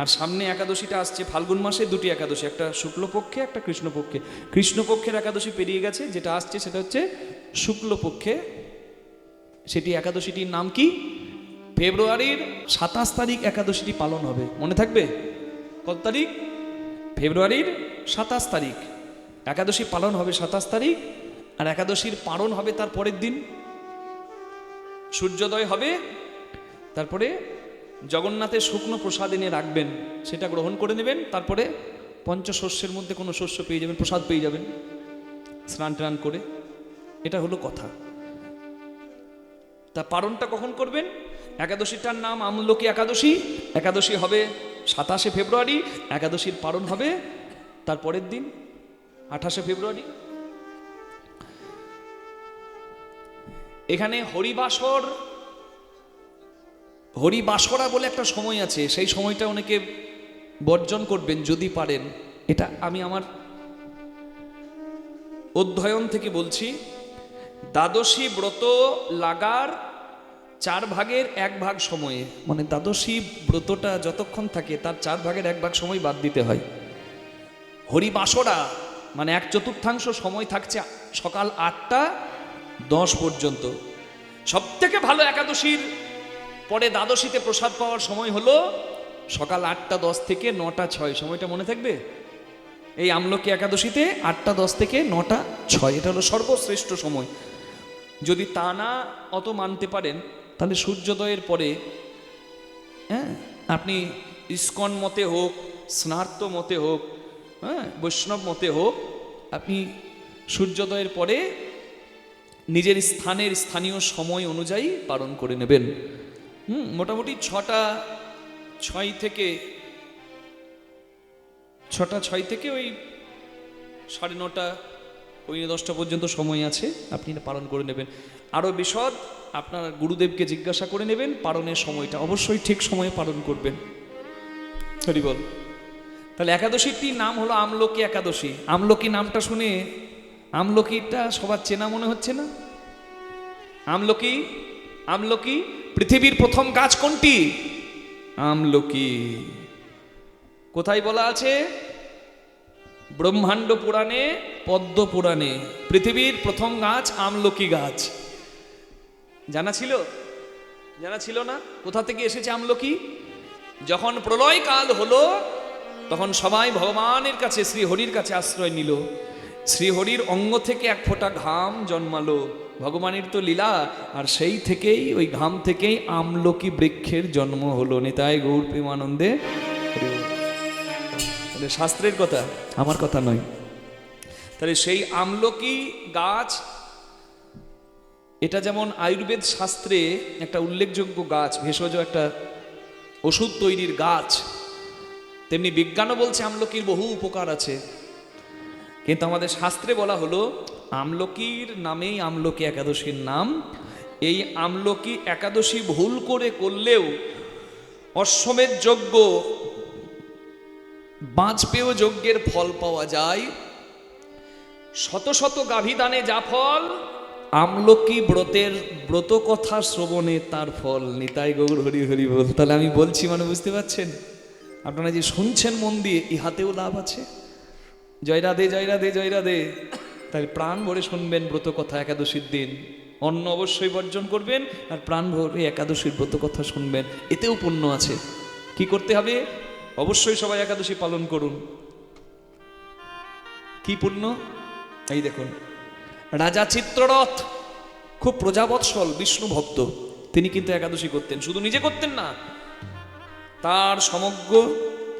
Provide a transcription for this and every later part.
আর সামনে একাদশীটা আসছে ফাল্গুন মাসে, দুটি একাদশী, একটা শুক্লপক্ষে একটা কৃষ্ণপক্ষে। কৃষ্ণপক্ষের একাদশী পেরিয়ে গেছে, যেটা আসছে সেটা হচ্ছে শুক্লপক্ষে। সেটি একাদশীটির নাম কি? ফেব্রুয়ারির 27 তারিখ একাদশীটি পালন হবে, মনে থাকবে? কত তারিখ? ফেব্রুয়ারির 27 তারিখ একাদশী পালন হবে, 27 তারিখ। আর একাদশীর পালন হবে তার পরের দিন, সূর্যোদয় হবে। তারপরে জগন্নাথের শুকনো প্রসাদ এনে রাখবেন, সেটা গ্রহণ করে নেবেন। তারপরে পঞ্চশস্যের মধ্যে কোনো শস্য পেয়ে যাবেন, প্রসাদ পেয়ে যাবেন স্নান টান করে। এটা হলো কথা। তা পালনটা কখন করবেন? একাদশীটার নাম আমলকি একাদশী। একাদশী হবে 27শে ফেব্রুয়ারি, একাদশীর পালন হবে তার পরের দিন 28শে ফেব্রুয়ারি। এখানে হরিবাসরা বলে একটা সময় আছে, সেই সময়টা অনেকে বর্জন করবেন যদি পারেন। এটা আমি আমার অধ্যয়ন থেকে বলছি। দ্বাদশী ব্রত লাগার 4 ভাগের 1 ভাগ সময়ে, মানে দ্বাদশী ব্রতটা যতক্ষণ থাকে তার 4 ভাগের 1 ভাগ সময় বাদ দিতে হয়। হরিবাসরা মানে 1/4 সময় থাকছে সকাল 8টা 10 পর্যন্ত। সব থেকে ভালো একাদশীর পরে দ্বাদশীতে প্রসাদ পাওয়ার সময় হলো সকাল 8টা 10 থেকে 9টা 6, সময়টা মনে থাকবে? এই আমলকি একাদশীতে 8টা 10 থেকে 9টা 6, এটা হলো সর্বশ্রেষ্ঠ সময়। যদি তা না অত মানতে পারেন তাহলে সূর্যোদয়ের পরে, হ্যাঁ, আপনি ইস্কন মতে হোক, স্নার্ত মতে হোক, হ্যাঁ, বৈষ্ণব মতে হোক, আপনি সূর্যোদয়ের পরে নিজের স্থানীয় সময় অনুযায়ী পালন করে নেবেন। মোটামুটি 6টা 6 থেকে ওই 9:30 ওই 10টা পর্যন্ত সময় আছে, আপনি এটা পালন করে নেবেন। আরও বিশদ আপনার গুরুদেবকে জিজ্ঞাসা করে নেবেন। পালনের সময়টা অবশ্যই ঠিক সময়ে পালন করবেন। হরি বল। তাহলে একাদশীটির নাম হলো আমলকি একাদশী। আমলকি নামটা শুনে আমলকিটা সবার চেনা মনে হচ্ছে না? আমলকি পৃথিবীর প্রথম গাছ কোনটি? আমলকি। কোথায় বলা আছে? ব্রহ্মাণ্ড পুরাণে, পদ্ম পুরাণে পৃথিবীর প্রথম গাছ আমলকি গাছ। জানা ছিল না? কোথা থেকে এসেছে আমলকি? যখন প্রলয় কাল হলো তখন সবাই ভগবানের কাছে, শ্রীহরির কাছে আশ্রয় নিল। শ্রীহরির অঙ্গ থেকে 1 ফোঁটা ঘাম জন্মালো। ভগবানের তো লীলা। আর সেই থেকেই, ওই ঘাম থেকেই আমলকি বৃক্ষের জন্ম হলো। নিতাই গৌর প্রেমানন্দে। শাস্ত্রের কথা, আমার কথা নয়। তাহলে সেই আমলকি গাছ, এটা যেমন আয়ুর্বেদ শাস্ত্রে একটা উল্লেখযোগ্য গাছ, ভেষজ একটা ওষুধ তৈরির গাছ, তেমনি বিজ্ঞানও বলছে আমলকির বহু উপকার আছে। কিন্তু আমাদের শাস্ত্রে বলা হলো আমলকির নামেই আমলকি একাদশীর নাম। এই আমলকি একাদশী ভুল করে করলেও অশ্বমেধ যজ্ঞ, বাঁচপেয় যজ্ঞের ফল পাওয়া যায়। শত শত গাভীদানে যা ফল, আমলকি ব্রত কথা শ্রবণে তার ফল। নিতাই গৌর হরি হরি বল। তাহলে আমি বলছি মানে বুঝতে পারছেন? আপনারা যে শুনছেন মন দিয়ে, ইহাতেও লাভ আছে। জয় রাধে, জয় রাধে, জয় রাধে। তাই প্রাণ ভরে শুনবেন ব্রত কথা একাদশীর দিন। অন্ন অবশ্যই বর্জন করবেন আর প্রাণ ভরে একাদশীর ব্রত কথা শুনবেন, এতেও পুণ্য আছে। কি করতে হবে? অবশ্যই সবাই একাদশী পালন করুন। কি পুণ্য? এই দেখুন, রাজা চিত্ররথ খুব প্রজাবৎসল বিষ্ণু ভক্ত। তিনি কিন্তু একাদশী করতেন, শুধু নিজে করতেন না, তার সমগ্র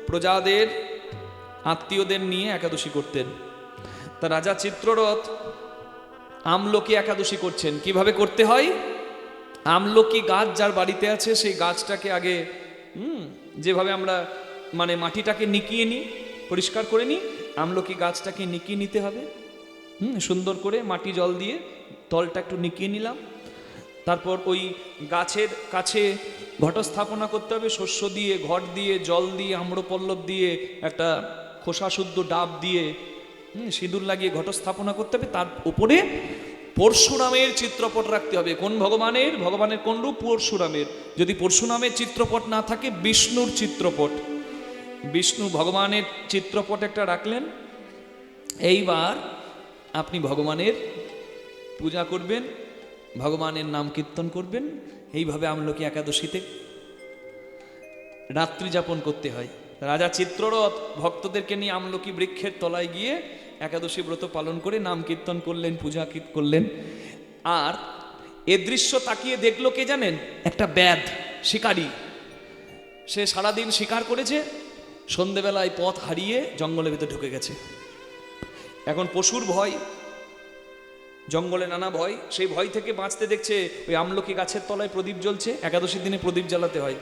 প্রজাদের, আত্মীয়দের নিয়ে একাদশী করতেন। তা রাজা চিত্ররথ আমলকি একাদশী করছেন। কিভাবে করতে হয়? আমলকি গাছ যার বাড়িতে আছে, সেই গাছটাকে আগে যেভাবে আমরা মানে মাটিটাকে নিকিয়ে নিই, পরিষ্কার করে নিই, আমলকি গাছটাকে নিকিয়ে নিতে হবে। সুন্দর করে মাটি জল দিয়ে তলটা একটু নিকিয়ে নিলাম। তারপর ওই গাছের কাছে ঘট স্থাপনা করতে হবে, শস্য দিয়ে, ঘট দিয়ে, জল দিয়ে, আম্রপল্লব দিয়ে, একটা খোসা শুদ্ধ ডাব দিয়ে, সিঁদুর লাগিয়ে ঘট স্থাপনা করতে হবে। তার উপরে পরশুরামের চিত্রপট রাখতে হবে। কোন ভগবানের? ভগবানের কোন রূপ? পরশুরামের। যদি পরশুরামের চিত্রপট না থাকে, বিষ্ণুর চিত্রপট। বিষ্ণু ভগবানের চিত্রপট একটা রাখলেন। এইবার আপনি ভগবানের পূজা করবেন, ভগবানের নাম কীর্তন করবেন। এইভাবে আমলকি একাদশীতে রাত্রি যাপন করতে হয়। রাজা চিত্ররথ ভক্তদেরকে নিয়ে আমলকি বৃক্ষের তলায় গিয়ে একাদশী ব্রত পালন করে নাম কীর্তন করলেন, পূজা করলেন। আর এ দৃশ্য তাকিয়ে দেখলো কে জানেন? একটা ব্যাধ শিকারী। সে সারাদিন শিকার করেছে, সন্ধেবেলায় পথ হারিয়ে জঙ্গলের ভিতরে ঢুকে গেছে। এখন পশুর ভয়, জঙ্গলে নানা ভয়, সেই ভয় থেকে বাঁচতে দেখছে ওই আমলকি গাছের তলায় প্রদীপ জ্বলছে। একাদশীর দিনে প্রদীপ জ্বালাতে হয়,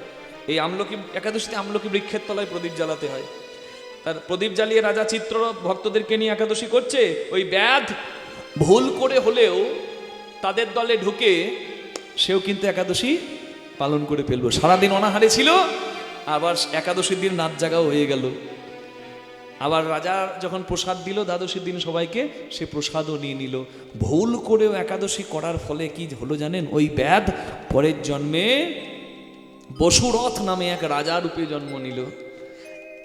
এই আমলকি একাদশীতে আমলকি বৃক্ষের তলায় প্রদীপ জ্বালাতে হয়। তার প্রদীপ জ্বালিয়ে রাজা চিত্ররথ ভক্তদেরকে নিয়ে একাদশী করছে। ওই ব্যাধ ভুল করে হলেও তাদের দলে ঢুকে সেও কিন্তু একাদশী পালন করে ফেলবো। সারাদিন অনাহারে ছিল, আবার একাদশীর দিন রাত জাগাও হয়ে গেল। আবার রাজা যখন প্রসাদ দিল দ্বাদশীর দিন সবাইকে, সে প্রসাদও নিয়ে নিল। ভুল করেও একাদশী করার ফলে কি হলো জানেন? ওই ব্যাধ পরের জন্মে বসুরথ নামে এক রাজা রূপে জন্ম নিল।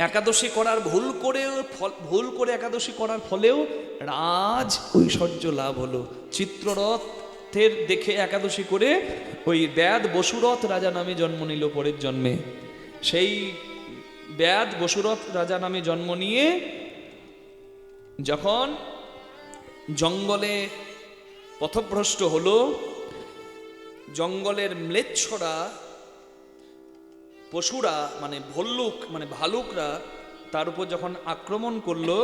একাদশী করার ভুল করে একাদশী করার ফলেও রাজ ঐশ্বর্য লাভ হলো। চিত্ররথের দেখে একাদশী করে ওই ব্যাধ বসুরথ রাজা নামে জন্ম নিল পরের জন্মে। সেই ব্যাধ বসুরথ রাজা নামে জন্ম নিয়ে যখন জঙ্গলে পথভ্রষ্ট হলো, জঙ্গলের ম্লেচ্ছরা পশুরা মানে ভল্লুক মানে ভালুকরা তার উপর যখন আক্রমণ করলো,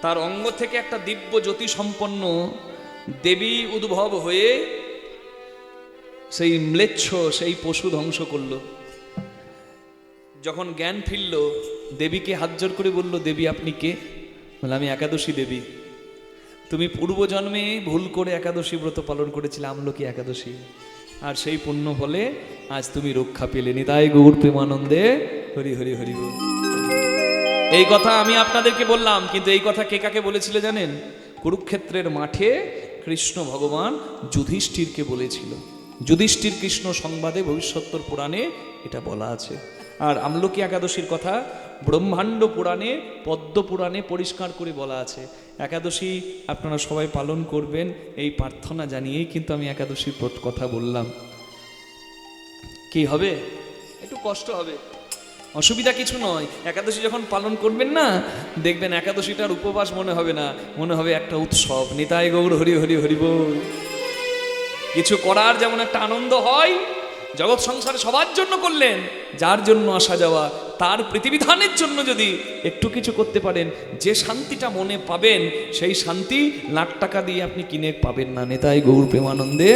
তার অঙ্গ থেকে একটা দিব্য জ্যোতি সম্পন্ন দেবী উদ্ভব হয়ে সেই ম্লেচ্ছ সেই পশু ধ্বংস করলো। যখন জ্ঞান ফিরল, দেবীকে হাত জোর করে বলল, দেবী আপনি কে? বলে আমি একাদশী দেবী। তুমি পূর্বজন্মে ভুল করে একাদশী ব্রত পালন করেছিলে, আমলকি একাদশী, আর সেই পুণ্য ফলে আজ তুমি রক্ষা পেলে। নিতাই গৌর প্রেমানন্দে হরি হরি হরি বল। এই কথা আমি আপনাদেরকে বললাম, কিন্তু এই কথা কে কাকে বলেছিল জানেন? কুরুক্ষেত্রের মাঠে কৃষ্ণ ভগবান যুধিষ্ঠিরকে বলেছিল। যুধিষ্ঠির কৃষ্ণ সংবাদে ভবিষ্যত্তর পুরাণে এটা বলা আছে। আর আমলকি একাদশীর কথা ব্রহ্মাণ্ড পুরাণে পদ্ম পুরাণে পরিষ্কার করে বলা আছে। একাদশী আপনারা সবাই পালন করবেন এই প্রার্থনা জানিয়েই কিন্তু আমি একাদশীর কথা বললাম। কি হবে? একটু কষ্ট হবে, অসুবিধা কিছু নয়। একাদশী যখন পালন করবেন না, দেখবেন একাদশীটার উপবাস মনে হবে না, মনে হবে একটা উৎসব। নিতাই গৌর হরি হরি হরি বল। কিছু করার যেমন একটা আনন্দ হয়, জগৎ সংসারে সবার জন্য করলেন, যার জন্য আসা যাওয়া তার প্রীতিবিধানের জন্য যদি একটু কিছু করতে পারেন, যে শান্তিটা মনে পাবেন সেই শান্তি লাখ টাকা দিয়ে আপনি কিনে পাবেন না। নিতাই গৌর প্রেমানন্দে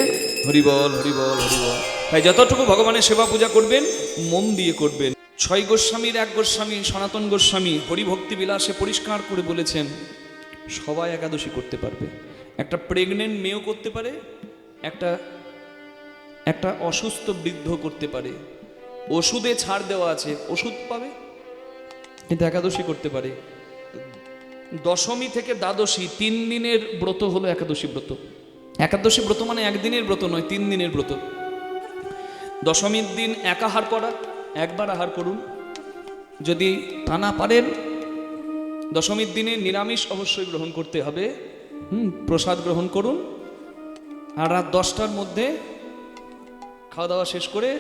হরিবল হরিবল হরিবল। তাই যতটুকু ভগবানের সেবা পূজা করবেন মন দিয়ে করবেন। 6 গোস্বামীর 1 গোস্বামী সনাতন গোস্বামী হরিভক্তি বিলাসে পরিষ্কার করে বলেছেন, সবাই একাদশী করতে পারবে। একটা প্রেগনেন্ট মেয়েও করতে পারে, একটা অসুস্থ বৃদ্ধ করতে পারে। ওষুধে ছাড় দেওয়া আছে, ওষুধ পাবে, কিন্তু একাদশী করতে পারে। দশমী থেকে দ্বাদশী 3 দিনের ব্রত হলো একাদশী ব্রত। একাদশী ব্রত মানে একদিনের ব্রত নয়, 3 দিনের ব্রত। দশমীর দিন একাহার করা, একবার আহার করুন। যদি তা না পারেন, দশমীর দিনে নিরামিষ অবশ্যই গ্রহণ করতে হবে। প্রসাদ গ্রহণ করুন। আর রাত 10টার মধ্যে খাওয়া দাওয়া শেষ করে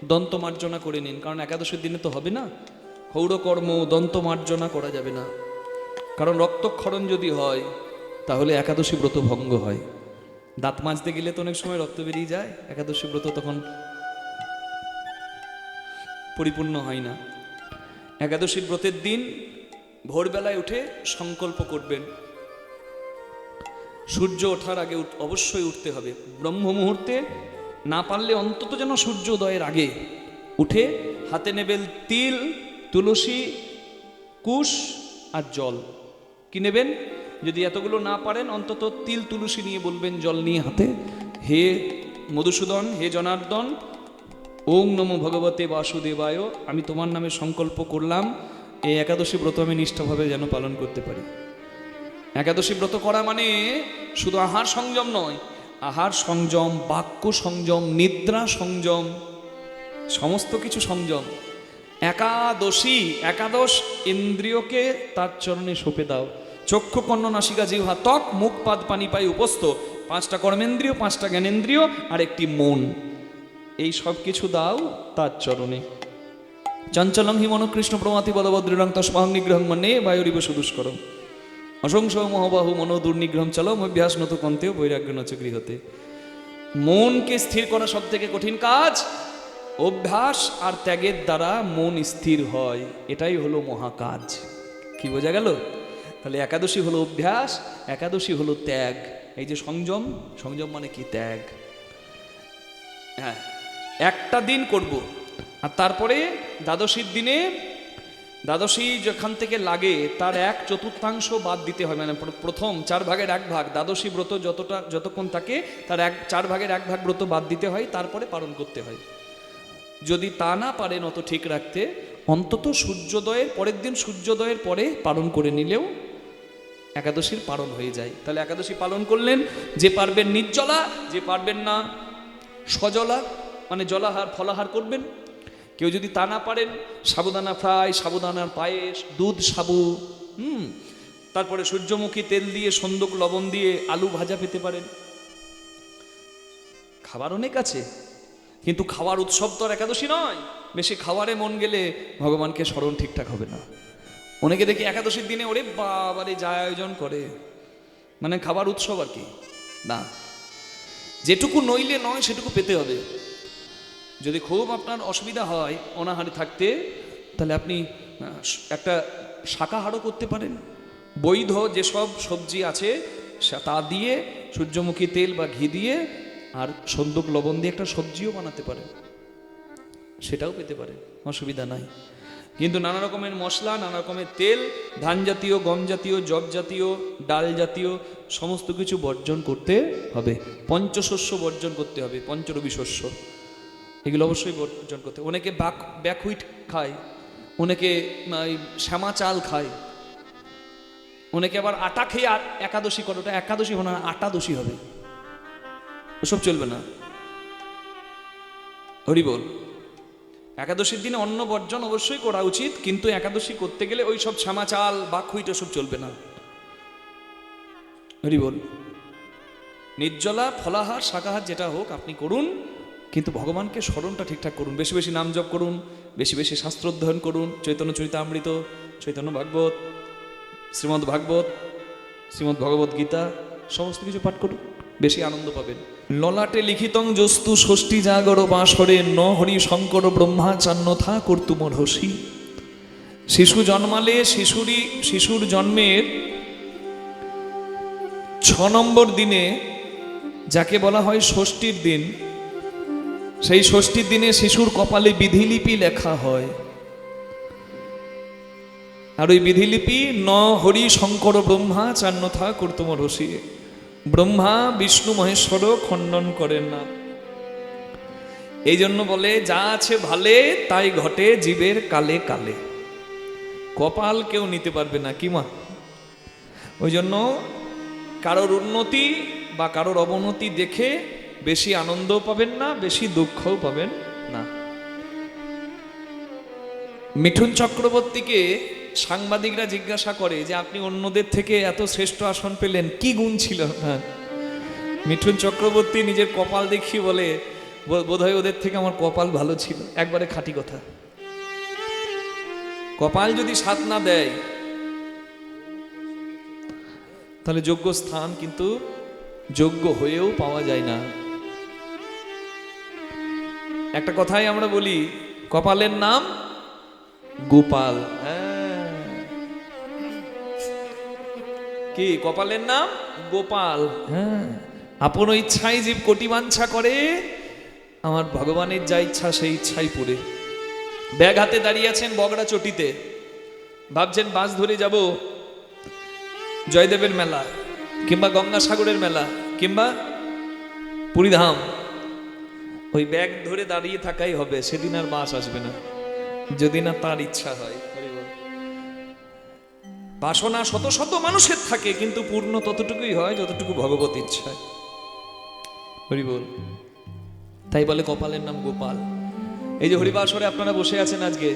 দন্ত মার্জনা করে নিন, কারণ একাদশীর দিনে তো হবে না। হৌরকর্ম দন্ত মার্জনা করা যাবে না, কারণ রক্তক্ষরণ যদি হয় তাহলে একাদশী ব্রত ভঙ্গ হয়। দাঁত মাজতে গেলে তো অনেক সময় রক্ত বেরিয়ে যায়, একাদশী ব্রত তখন পরিপূর্ণ হয় না। একাদশীর ব্রতের দিন ভোরবেলায় উঠে সংকল্প করবেন, সূর্য ওঠার আগে অবশ্যই উঠতে হবে। ব্রহ্ম মুহূর্তে, না পারলে অন্তত যেন সূর্য উদয়ের আগে উঠে হাতে নেবেন তিল, তুলসী, কুশ আর জল। কি নেবেন? যদি এতগুলো না পারেন অন্তত তিল তুলসী নিয়ে বলবেন জল নিয়ে হাতে, হে মধুসূদন, হে জনার্দন, ওং নমো ভগবতে বাসুদেবায়, আমি তোমার নামে সংকল্প করলাম এই একাদশী ব্রত আমি নিষ্ঠাভাবে যেন পালন করতে পারি। একাদশী ব্রত করা মানে শুধু আহার সংযম নয়, আহার সংযম, বাক্য সংযম, নিদ্রা সংযম, সমস্ত কিছু সংযম। একাদশী, একাদশ ইন্দ্রিয়কে তার চরণে সঁপে দাও। চক্ষু, কর্ণ, নাসিকা, জিহ্বা, ত্বক, মুখ, পাদ, পানি, পায়ু, উপস্থ, 5টা কর্মেন্দ্রিয়, 5টা জ্ঞানেন্দ্রিয় আর একটি মন, এই সব কিছু দাও তার চরণে। চঞ্চলং হি মনকৃষ্ণ প্রমাতি বলভদ্রং তস্মাহং নিগ্রহং মনে বায়ুরিব সুদুষ্করম অসংস মহবাহু মনো দুর্নিগ্রহম চলম অভ্যাস নত কন্তেও বৈরাগ্য নচ গৃহতে। মনকে স্থির করা সব থেকে কঠিন কাজ। অভ্যাস আর ত্যাগের দ্বারা মন স্থির হয়, এটাই হলো মহাকাজ। কি বোঝা গেল? তাহলে একাদশী হলো অভ্যাস, একাদশী হলো ত্যাগ। এই যে সংযম, সংযম মানে কি? ত্যাগ। হ্যাঁ, একটা দিন করব, আর তারপরে দ্বাদশীর দিনে, দ্বাদশী যেখান থেকে লাগে তার 1/4 বাদ দিতে হয়। মানে প্রথম 4 ভাগের 1 ভাগ, দ্বাদশী ব্রত যতক্ষণ থাকে তার 4 ভাগের 1 ভাগ ব্রত বাদ দিতে হয়, তারপরে পালন করতে হয়। যদি তা না পারেন অত ঠিক রাখতে, অন্তত সূর্যোদয়ের পরের দিন, সূর্যোদয়ের পরে পালন করে নিলেও একাদশীর পালন হয়ে যায়। তাহলে একাদশী পালন করলেন, যে পারবেন নির্জলা, যে পারবেন না সজলা মানে জলাহার ফলাহার করবেন। কেউ যদি তা না পারেন, সাবুদানা ফ্রাই, সাবুদানার পায়েস, দুধ সাবু, তারপরে সূর্যমুখী তেল দিয়ে, সন্দক লবণ দিয়ে আলু ভাজা পেতে পারেন। খাবার অনেক আছে, কিন্তু খাওয়ার উৎসব তো আর একাদশী নয়। বেশি খাওয়ারে মন গেলে ভগবানকে স্মরণ ঠিকঠাক হবে না। অনেকে দেখি একাদশীর দিনে ওরে বাবারে যা আয়োজন করে, মানে খাবার উৎসব আর কি না। যেটুকু নইলে নয় সেটুকু পেতে হবে। যদি খুব আপনার অসুবিধা হয় অনাহারে থাকতে, তাহলে আপনি একটা শাকাহারও করতে পারেন। বৈধ যেসব সবজি আছে তা দিয়ে, সূর্যমুখী তেল বা ঘি দিয়ে আর সন্দক লবণ দিয়ে একটা সবজিও বানাতে পারেন, সেটাও পেতে পারেন, অসুবিধা নাই। কিন্তু নানা রকমের মশলা, নানা রকমের তেল, ধান জাতীয়, গম জাতীয়, জব জাতীয়, ডাল জাতীয় সমস্ত কিছু বর্জন করতে হবে। পঞ্চশস্য বর্জন করতে হবে, পঞ্চরবি শস্য এগুলো অবশ্যই বর্জন করতে। অনেকে ব্যাকহুইট খায়, অনেকে শ্যামা চাল খায়, অনেকে আবার আটা খেয়ে একাদশী করে। ওটা একাদশী হবে না, আটাদশী হবে, ওসব চলবে না। হরি বল। একাদশীর দিনে অন্ন বর্জন অবশ্যই করা উচিত, কিন্তু একাদশী করতে গেলে ওই সব শ্যামা চাল বাকহুইট ওসব চলবে না। হরি বল। নির্জলা ফলাহার শাকাহার যেটা হোক আপনি করুন, কিন্তু ভগবানকে স্মরণটা ঠিকঠাক করুন। বেশি বেশি নাম জপ করুন, বেশি বেশি শাস্ত্র অধ্যয়ন করুন। চৈতন্য চরিতামৃত, চৈতন্য ভাগবত, শ্রীমদ্ ভাগবত, শ্রীমদ্ ভগবত গীতা সমস্ত কিছু পাঠ করুন, বেশি আনন্দ পাবেন। ললাটে লিখিতং জস্তু ষষ্ঠী জাগর বাসরে ন হরি শঙ্কর ব্রহ্মাচান্যথা কর্তুমর্হসী। শিশু জন্মালে শিশুর জন্মের 6 নম্বর দিনে, যাকে বলা হয় ষষ্ঠীর দিন, সেই ষষ্ঠীর দিনে শিশুর কপালে বিধিলিপি লেখা হয়। আর ওই বিধিলিপি ন হরি শঙ্কর ব্রহ্মাচান্যথা কর্তুমর্হসী। ব্রহ্মা বিষ্ণু মহেশ্বর খণ্ডন করেন না। এই জন্য বলে যা আছে ভালে তাই ঘটে জীবের কালে কালে। কপাল কেউ নিতে পারবে না, কি মা? ওই জন্য কারোর উন্নতি বা কারোর অবনতি দেখে বেশি আনন্দও পাবেন না, বেশি দুঃখও পাবেন না। মিঠুন চক্রবর্তীকে সাংবাদিকরা জিজ্ঞাসা করে যে আপনি অন্যদের থেকে এত শ্রেষ্ঠ আসন পেলেন, কি গুণ ছিল আপনার? মিঠুন চক্রবর্তী নিজের কপাল দেখিয়ে বলে, বোধহয় ওদের থেকে আমার কপাল ভালো ছিল। একবারে খাঁটি কথা। কপাল যদি সাথ না দেয় তাহলে যোগ্য স্থান কিন্তু যোগ্য হয়েও পাওয়া যায় না। একটা কথাই আমরা বলি, কপালের নাম গোপাল। কি কপালের নাম? গোপাল। হ্যাঁ, আপন ইচ্ছায় জীব কোটি বাঞ্ছা করে, আমার ভগবানের যা ইচ্ছা সেই ইচ্ছাই পুরে। ব্যাগ হাতে দাঁড়িয়ে আছেন বগড়া চটিতে, ভাবছেন বাস ধরে যাব জয়দেবের মেলা কিংবা গঙ্গাসাগরের মেলা কিংবা পুরীধাম। ওই ব্যাগ ধরে দাঁড়িয়ে থাকাই হবে, সেদিন আর বাস আসবে না, যদি না তার ইচ্ছা হয়। বাসনা শত শত মানুষের থাকে, কিন্তু পূর্ণ ততটুকুই হয় যতটুকু ভগবত ইচ্ছায়। হরি বল। তাই বলে কপালের নাম গোপাল। এই যে হরিবাসরে আপনারা বসে আছেন আজকে,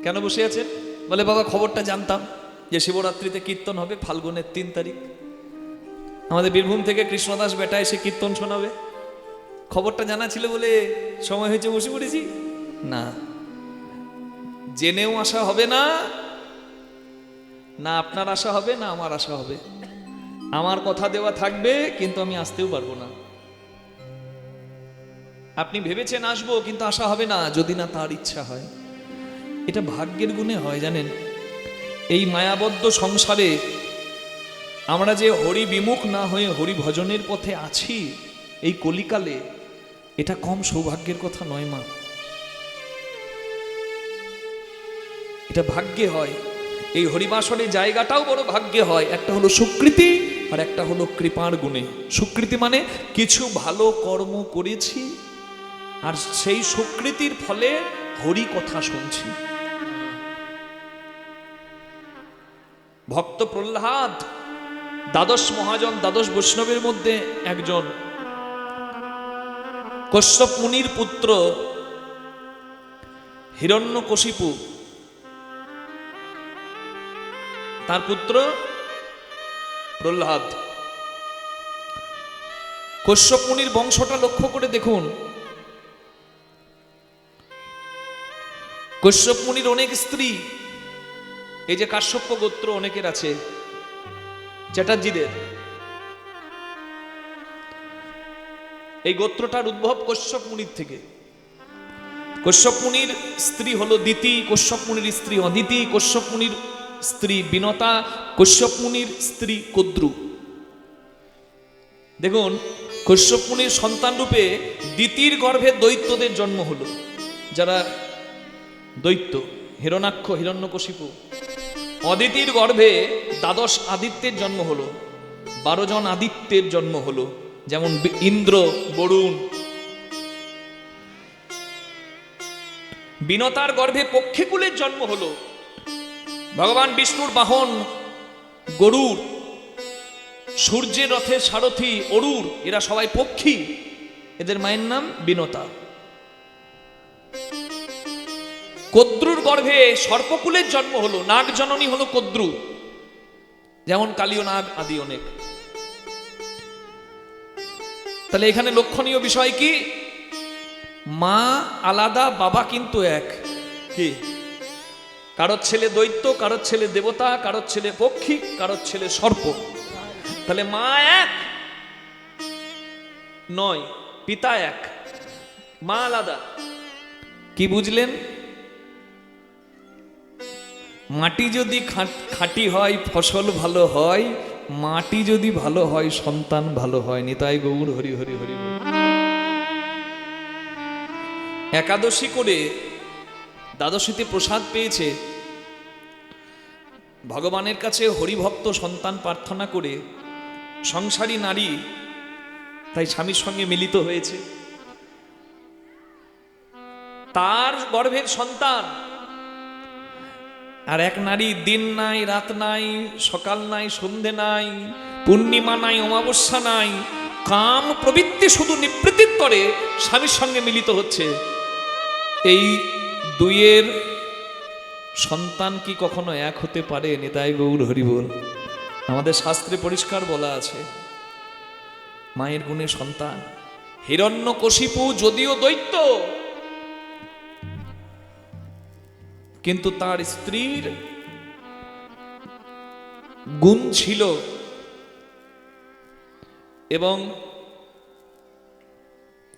কেন বসে আছেন? বলে বাবা খবরটা জানতাম যে শিবরাত্রিতে কীর্তন হবে ফাল্গুনের 3 তারিখ, আমাদের বীরভূম থেকে কৃষ্ণদাস বেটা এসে কীর্তন শোনাবে, খবরটা জানা ছিল বলে সময় হয়েছে বসে পড়েছি। না, জেনেও আসা হবে না, না আপনার আশা হবে না আমার আশা হবে। আমার কথা দেওয়া থাকবে কিন্তু আমি আসতেও পারবো না। আপনি ভেবেছেন আসবো কিন্তু আসা হবে না যদি না তার ইচ্ছা হয়। এটা ভাগ্যের গুণে হয় জানেন। এই মায়াবদ্ধ সংসারে আমরা যে হরি বিমুখ না হয়ে হরি ভজনের পথে আছি এই কলিকালে, এটা কম সৌভাগ্যের কথা নয় মা, এটা ভাগ্যে হয়। এই হরিবাসনের জায়গাটাও বড় ভাগ্যে হয়। একটা হলো সুকৃতি আর একটা হলো কৃপার গুণে। সুকৃতি মানে কিছু ভালো কর্ম করেছি আর সেই সুকৃতির ফলে হরি কথা শুনছি। ভক্ত প্রহ্লাদ দ্বাদশ মহাজন, দ্বাদশ বৈষ্ণবের মধ্যে একজন, কশ্যপ মুনির পুত্র হিরণ্যকশিপু, তার পুত্র প্রহ্লাদ। কশ্যপ মুনির বংশটা লক্ষ্য করে দেখুন, কশ্যপ মুনির অনেক স্ত্রী। এই যে কাশ্যপ গোত্র অনেকের আছে, চ্যাটার্জিদের, এই গোত্রটার উদ্ভব কশ্যপ মুনির থেকে। কশ্যপ মুনির স্ত্রী হলো দিতি, কশ্যপ মুনির স্ত্রী অদিতি, কশ্যপ মুনির স্ত্রী বিনতা, কশ্যপ মুনির স্ত্রী কদ্রু। দেখুন, কশ্যপ মুনির সন্তান রূপে দিতির গর্ভে দৈত্যদের জন্ম হলো, যারা দৈত্য, হিরণাক্ষ, হিরণ্যকশিপু। অদিতির গর্ভে দ্বাদশ আদিত্যের জন্ম হলো, 12 জন আদিত্যের জন্ম হলো, যেমন ইন্দ্র, বরুণ। বিনতার গর্ভে পক্ষীকুলের জন্ম হলো, ভগবান বিষ্ণুর বাহন গরুড়, সূর্যের রথের সারথি অরুর, এরা সবাই পক্ষী, এদের মায়ের নাম বিনতা। কদ্রুর গর্ভে সর্পকুলের জন্ম হলো, নাগ জননী হলো কদ্রু, যেমন কালীয় নাগ আদি অনেক। তাহলে এখানে লক্ষণীয় বিষয় কি? মা আলাদা, বাবা কিন্তু এক। কি? কারোর ছেলে দৈত্য, কারোর ছেলে দেবতা, কারোর ছেলে পক্ষী, কারোর ছেলে সর্প। তাহলে মা এক নয়, পিতা এক, মা আলাদা। কি বুঝলেন? মাটি যদি খাঁটি হয় ফসল ভালো হয়, মাটি যদি ভালো হয় সন্তান ভালো হয়। নিতাই গৌর হরি হরি হরি। একাদশী করে দ্বাদশীতে প্রসাদ পেয়েছে, ভগবানের কাছে হরিভক্ত সন্তান প্রার্থনা করে সংসারী নারী তাই স্বামীর সঙ্গে মিলিত হয়েছে। তার গর্ভের সন্তান। আর এক নারী দিন নাই, রাত নাই, সকাল নাই, সন্ধে নাই, পূর্ণিমা নাই, অমাবস্যা নাই, কাম প্রবৃত্তি শুধু নিবৃত্তির তরে স্বামীর সঙ্গে মিলিত হচ্ছে। এই দুইয়ের সন্তান কি কখনো এক হতে পারে? নিতাই গৌর হরি বল। আমাদের শাস্ত্রে পরিষ্কার বলা আছে, মায়ের গুণে সন্তান। হিরণ্যকশিপু যদিও দৈত্য, কিন্তু তার স্ত্রীর গুণ ছিল। এবং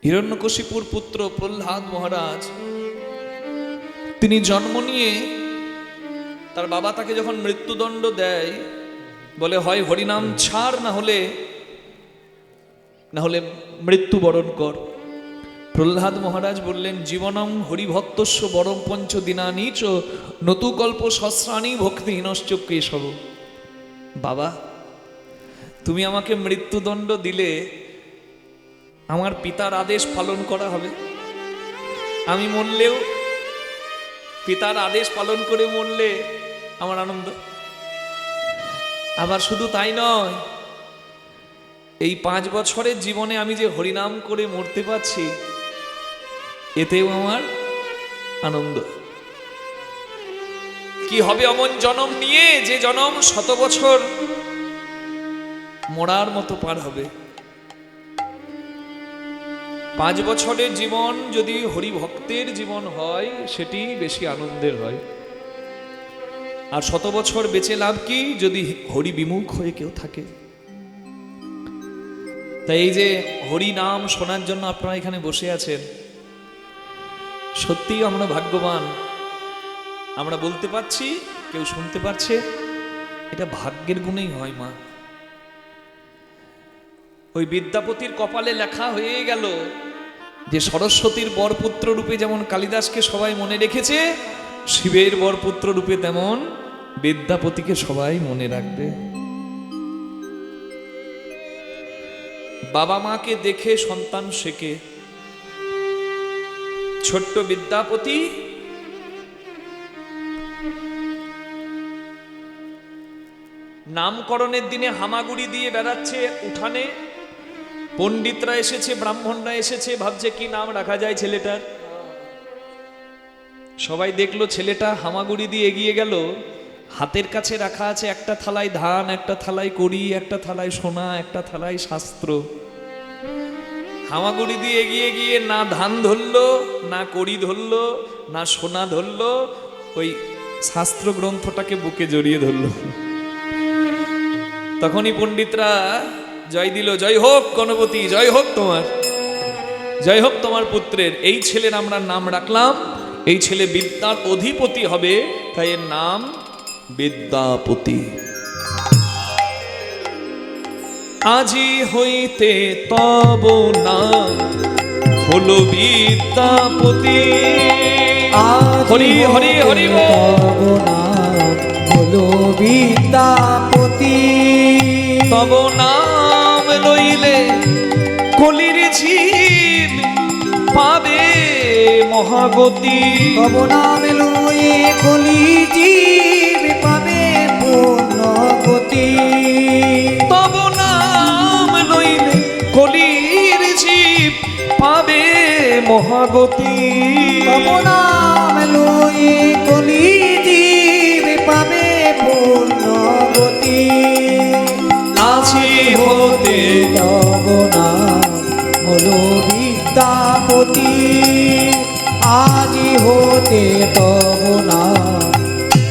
হিরণ্যকশিপুর পুত্র প্রহ্লাদ মহারাজ, তিনি জন্ম নিয়ে তার বাবা তাকে যখন মৃত্যুদণ্ড দেয়, বলে হয় হরিনাম ছাড়, না হলে মৃত্যুবরণ কর। প্রহ্লাদ মহারাজ বললেন, জীবনম হরিভক্তস্য বরম পঞ্চ দিনানি চ নতুকল্প সহস্রাণি ভক্তিহীনশ্চ কেশব। বাবা, তুমি আমাকে মৃত্যুদণ্ড দিলে আমার পিতার আদেশ পালন করা হবে। আমি মরলেও পিতার আদেশ পালন করে মরলে আমার আনন্দ। আবার শুধু তাই নয়, এই 5 বছরের জীবনে আমি যে হরিনাম করে মরতে পারছি, এতেও আমার আনন্দ। কি হবে অমন জনম নিয়ে যে জনম 100 বছর মরার মতো পার হবে। 5 বছরের জীবন যদি হরিভক্তের জীবন হয় সেটি বেশি আনন্দের হয়। আর 100 বছর বেঁচে লাভ কি যদি হরি বিমুখ হয়ে কেউ থাকে। তাই এই যে হরি নাম শোনার জন্য আপনারা এখানে বসে আছেন, সত্যিই আমরা ভাগ্যবান। আমরা বলতে পারছি, কেউ শুনতে পারছে, এটা ভাগ্যের গুণেই হয় মা। ওই বিদ্যাপতির কপালে লেখা হয়ে গেল যে সরস্বতীর বরপুত্র রূপে যেমন কালিদাসকে সবাই মনে রেখেছে, শিবের বরপুত্র রূপে তেমন বিদ্যাপতিকে সবাই মনে রাখবে। বাবা মাকে দেখে সন্তান শেখে। ছোট্ট বিদ্যাপতি নামকরণের দিনে হামাগুড়ি দিয়ে বেড়াচ্ছে উঠানে। পণ্ডিতরা এসেছে, ব্রাহ্মণরা এসেছে, ভাবছে কি নাম রাখা যায় ছেলেটার। সবাই দেখলো ছেলেটা হামাগুড়ি দিয়ে এগিয়ে গেল, হাতের কাছে রাখা আছে একটা থালায় ধান, একটা থালায় কড়ি, একটা থালায় সোনা, একটা থালায় শাস্ত্র। হামাগুড়ি দিয়ে এগিয়ে গিয়ে না ধান ধরলো, না কড়ি ধরলো, না সোনা ধরলো, ওই শাস্ত্র গ্রন্থটাকে বুকে জড়িয়ে ধরলো। তখনই পণ্ডিতরা জয় দিল, জয় হোক গণপতি, জয় হোক তোমার, জয় হোক তোমার পুত্রের। এই ছেলের আমরা নাম রাখলাম, এই ছেলে বিদ্যার অধিপতি হবে, তাই এর নাম বিদ্যাপতি। আজি হইতে তব নাম হলো বিদ্যাপতি। হরি হরি হরি তব নাম হলো বিদ্যাপতি। তব নাম লইলে কলির জীব পাবে মহাগতি। তব নাম লয়ে কলি জীব পাবে পুণ্যগতি। তব নাম লইলে কলির জীব পাবে মহাগতি। তব নাম লয়ে কলি জীব পাবে পুণ্যগতি। আজি হতে তব নাম হলো বিদ্যাপতি। আজি হতে তব নাম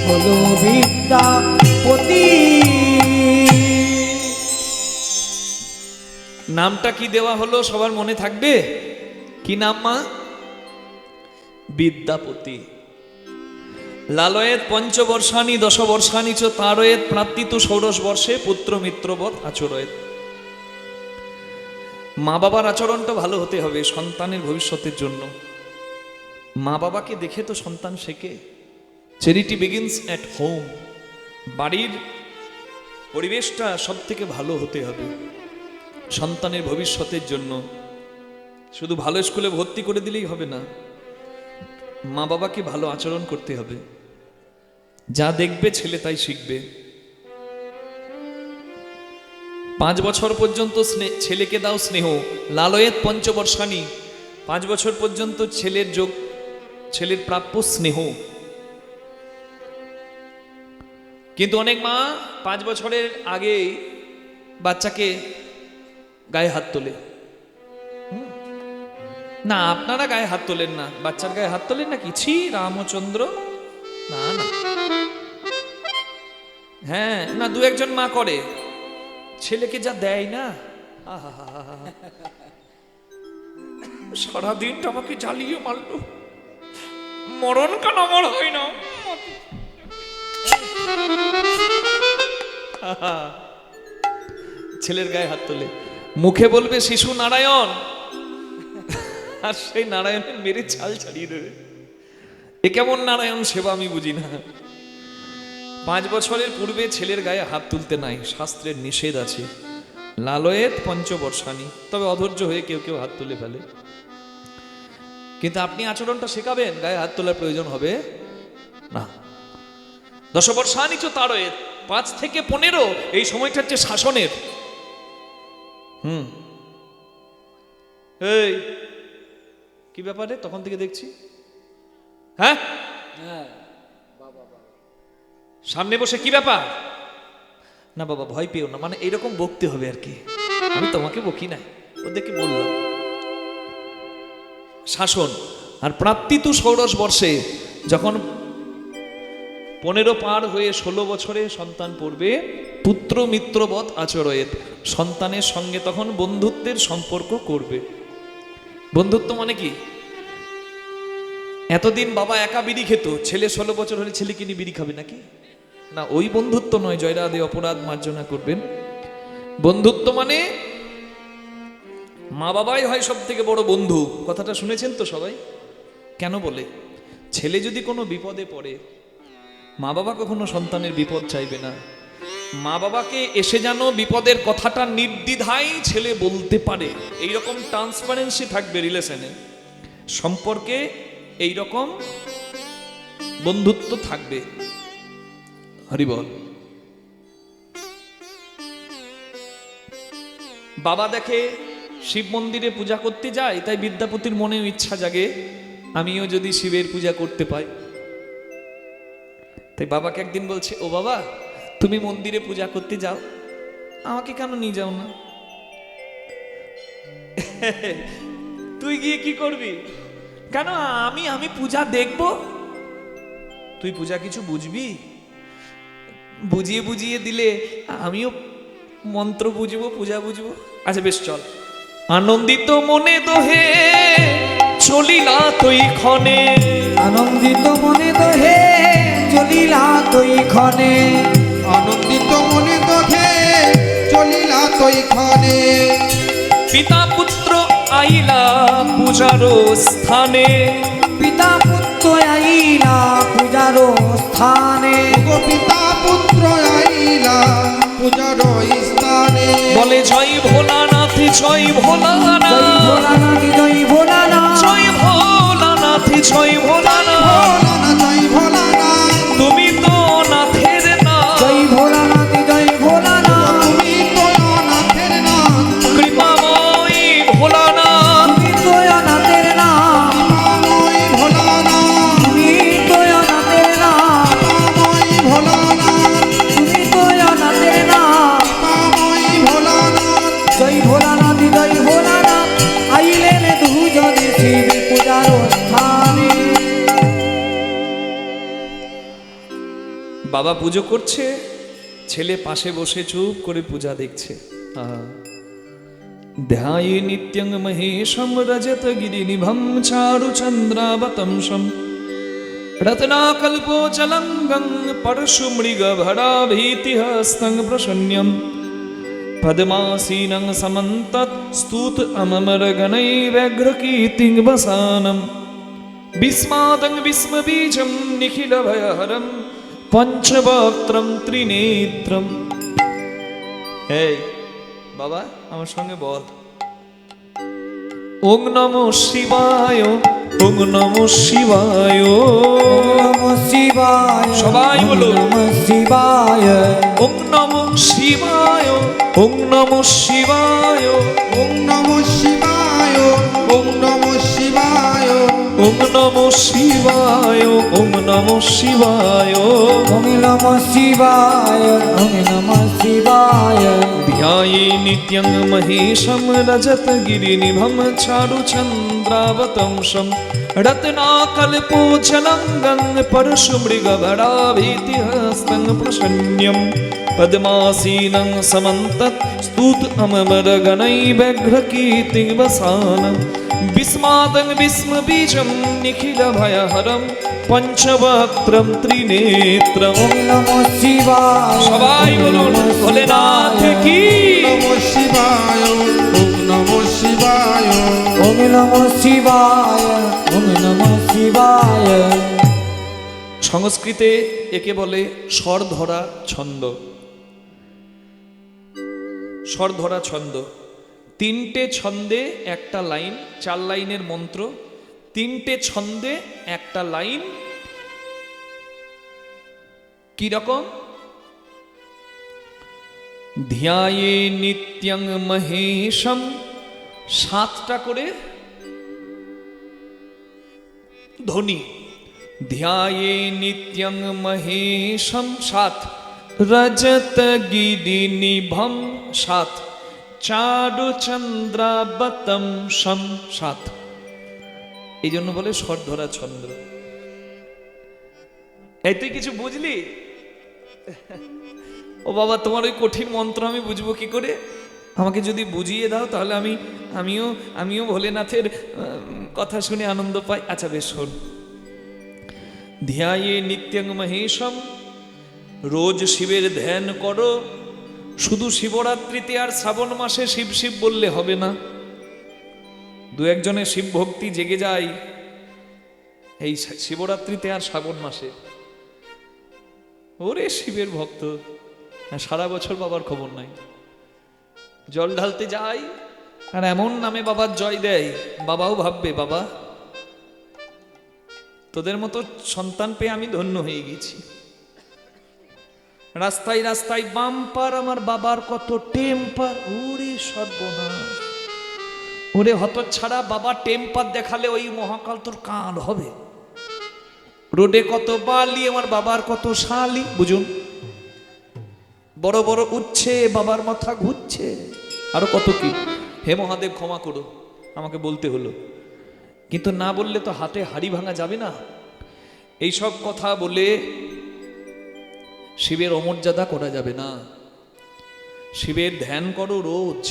হলো বিদ্যাপতি। নামটা কি দেওয়া হলো সবার মনে থাকবে? কি নাম মা? বিদ্যাপতি। লালয়েত পঞ্চবর্ষানি 10 বর্ষানি চ তারয়েত প্রাপ্তিতু ষোড়শ বর্ষে পুত্র মিত্রবৎ আচরয়েত। মা বাবার আচরণটা ভালো হতে হবে সন্তানের ভবিষ্যতের জন্য। মা বাবাকে দেখে তো সন্তান শেখে। Charity begins at home. বাড়ির পরিবেশটা সব থেকে ভালো হতে হবে সন্তানের ভবিষ্যতের জন্য। শুধু ভালো স্কুলে ভর্তি করে দিলেই হবে না, মা বাবাকে ভালো আচরণ করতে হবে। যা দেখবে ছেলে তাই শিখবে। 5 বছর পর্যন্ত ছেলেকে দাও স্নেহ। লালয়েত পঞ্চবর্ষানি। 5 বছর পর্যন্ত ছেলের প্রাপ্য স্নেহ। কিন্তু অনেক মা 5 বছরের আগেই বাচ্চাকে গায়ে হাত তোলে। না, আপনারা গায়ে হাত তোলেন না, বাচ্চার গায়ে হাত তোলেন না? কিছু রামচন্দ্র না না, হ্যাঁ না, 2-1 মা করে। ছেলেকে যা দেয় না, সারাদিনটা আমাকে জ্বালিয়ে মারলো, মরণ কেন আমার হয় না। ছেলের গায়ে হাত তোলে, মুখে বলবে শিশু নারায়ণ, আর সেই নারায়ণের মেরে ছাল ছাড়িয়ে দেবে। এ কেমন নারায়ণ সেবা আমি বুঝি না। 5 বছরের পূর্বে ছেলের গায়ে হাত তুলতে নাই, শাস্ত্রের নিষেধ আছে। লালয়েত পঞ্চবর্ষানি। তবে অধৈর্য হয়ে কেউ কেউ হাত তুলে ফেলে, কিন্তু আপনি আচরণটা শেখাবেন, গায়ে হাত তোলার প্রয়োজন হবে না। 10 বর্ষানি চ তারয়েত। 5 থেকে 15 এই সময়টা হচ্ছে শাসনের। এই কি ব্যাপারে তখন থেকে দেখছি? হ্যাঁ, সামনে বসে কি ব্যাপার, না বাবা ভয় পেও না, মানে এইরকম বকতে হবে আর কি, আমি তোমাকে বকি নাই, ওদেরকে বললাম। শাসন। আর প্রাপ্তি তু ষোড়শ বর্ষে, যখন 15 পার হয়ে 16 বছরে সন্তান পড়বে, পুত্র মিত্রবৎ আচরয়েত, সন্তানের সঙ্গে তখন বন্ধুত্বের সম্পর্ক করবে। বন্ধুত্ব মানে কি? এতদিন বাবা একা বিড়ি খেত, ছেলে 16 বছর হলে ছেলে কিনে বিড়ি খাবে নাকি? না, ওই বন্ধুত্ব নয়। জয়রাধে, অপরাধ মার্জনা করবেন। বন্ধুত্ব মানে মা বাবাই হয় সব থেকে বড় বন্ধু। কথাটা শুনেছেন তো সবাই? কেন বলে? ছেলে যদি কোনো বিপদে পড়ে, মা বাবা কখনো সন্তানের বিপদ চাইবে না। মা বাবাকে এসে যেন বিপদের কথাটা নির্দ্বিধায় ছেলে বলতে পারে, এইরকম ট্রান্সপারেন্সি থাকবে রিলেশনে, সম্পর্কে এইরকম বন্ধুত্ব থাকবে। হরি বল। বাবা দেখে শিব মন্দিরে পূজা করতে যায়, তাই বিদ্যাপতির মনেও ইচ্ছা জাগে, আমিও যদি শিবের পূজা করতে পাই। তাই বাবাকে একদিন বলছে, ও বাবা, তুমি মন্দিরে পূজা করতে যাও, আমাকে কেন নিয়ে যাও না? তুই গিয়ে কি করবি? কেন, আমি পূজা দেখব। তুই পূজা কিছু বুঝবি? বুঝিয়ে বুঝিয়ে দিলে আমিও মন্ত্র বুঝবো, পূজা বুঝবো। আচ্ছা বেশ, চল। আনন্দিত মনে দোহে চলিলা তুই ক্ষণে, আনন্দিত মনে দোহে চলিলা তুই ক্ষণে, আনন্দিত মনে দোহে চলিলা তুই ক্ষণে। পিতা পুত্র আইলা পূজার স্থানে, পিতা পুত্র আইলা পূজার স্থানে, গো পিতা পুত্র আইলা পূজার স্থানে। বলে জয় ভোলানাথ, জয় ভোলানাথ, জয় ভোলানাথ, জয় ভোলানাথ, জয় ভোলানাথ, জয় ভোলানাথ, ভোলানাথ জয় ভোলানাথ, তুমি তো নাথের নাথ, জয় ভোলানাথ, জয় ভোলানাথ, তুমি তো নাথের নাথ, কৃপাময়ী ভোলানাথ, তুমি দয়ানাথের নাম, কৃপাময় ভোলানাথ, তুমি দয়ানাথের নাম, কৃপাময় ভোলানাথ, তুমি দয়ানাথের নাম। কৃপাময় ভোলানাথ। জয় ভোলানাথ, জয় ভোলানাথ, আইলেন দুজনে শিব পূজার স্থানে। বাবা পুজো করছে, ছেলে পাশে বসে চুপ করে পূজা দেখছে। ধ্যায়ে নিত্যং মহেশম রজত গিরিনিভম চারু চন্দ্রাবতংশম রত্নাকল্পোচলঙ্গং পরশু মৃগ ভরাভীতিহস্तं প্রসন্ন্যম পদ্মাসীনং সমন্তৎ স্তুত অমরগণৈর্ব্যঘ্রকীর্তিং বসানম বিস্মাদং বিস্মবীজম নিখিল ভয়হরম পঞ্চবক্ত্রম ত্রিনেত্রম। এই বাবা, আমার সঙ্গে বল, ওং নমঃ শিবায়, ওং নমঃ শিবায়, নমঃ শিবায়, সবাই বলো। নমঃ শিবায়, ওং নমঃ শিবায়, ওং নমঃ শিবায়, ওম নমঃ শিবায়, ওম নমঃ শিবায়, ওং নমঃ শিবায়, ওং নমঃ শিবায়। ওম নমঃ শিবায়, ওম নমঃ শিবায়। ध्याये नित्यं महेशं रजतगिरिनिभं चारुचन्द्रावतंशं रत्नाकल्पोचलङ्गं परशुमृगभराभीतिहस्तं प्रसन्न्यं पद्मासीनं समन्तत् स्तुत अमरगणैर्व्यघ्रकीर्तिं वसानं विस्मादं विस्मबीजं निखिलभयहरं পঞ্চবক্ত্রম ত্রিনেত্রম। ওম নমঃ শিবায়, সবাই বলুন ভোলেনাথ কি। নমঃ শিবায়, ওম নমঃ শিবায়, ওম নমঃ শিবায়, ওম নমঃ শিবায়। সংস্কৃতে একে বলে স্বর ধরা ছন্দ। স্বর ধরা ছন্দ, 3টে ছন্দে একটা লাইন, 4 লাইনের মন্ত্র, 3টে ছন্দে একটা লাইন। কি রকম? ধ্যায়ে নিত্যং মহেশম, 7টা করে ধ্বনি, ध्याये नित्यं महेशं साथ रजत गिरिनिभं साथ चारु चंद्राबतम शम साथ। এই জন্য বলে স্বরধরা চন্দ্র। এই তুই কিছু বুঝলি? ও বাবা, তোমার ওই কঠিন মন্ত্র আমি বুঝবো কি করে? আমাকে যদি বুঝিয়ে দাও তাহলে আমিও ভোলেনাথের কথা শুনে আনন্দ পাই। আচ্ছা বেশ, শোন। ধ্যায়ে নিত্যং মহেশম, রোজ শিবের ধ্যান করো। শুধু শিবরাত্রিতে আর শ্রাবণ মাসে শিব শিব বললে হবে না। দু একজনের শিব ভক্তি জেগে যায় এই শিবরাত্রিতে আর শ্রাবণ মাসে। ওরে শিবের ভক্ত, সারা বছর বাবার খবর নাই। জল ঢালতে যায় আর এমন নামে বাবার জয় দেয়, বাবাও ভাববে বাবা তোদের মতো সন্তান পেয়ে আমি ধন্য হয়ে গেছি। রাস্তায় রাস্তায় বাম্পার, আমার বাবার কত টেম্পার। ওরে সর্বনাশ, ওরে হতচ্ছাড়া, বাবা টেম্পার দেখালে ওই মহাকাল তোর কাল হবে। রোডে কত বালি, আমার বাবার কত শালি। বুঝুন, বড় বড় উঠছে, বাবার মাথা ঘুরছে, আরো কত কি। হে মহাদেব ক্ষমা করো, আমাকে বলতে হলো, কিন্তু না বললে তো হাতে হাড়ি ভাঙা যাবে না। এইসব কথা বলে শিবের অমর্যাদা করা যাবে না। শিবের ধ্যান করো রোজ।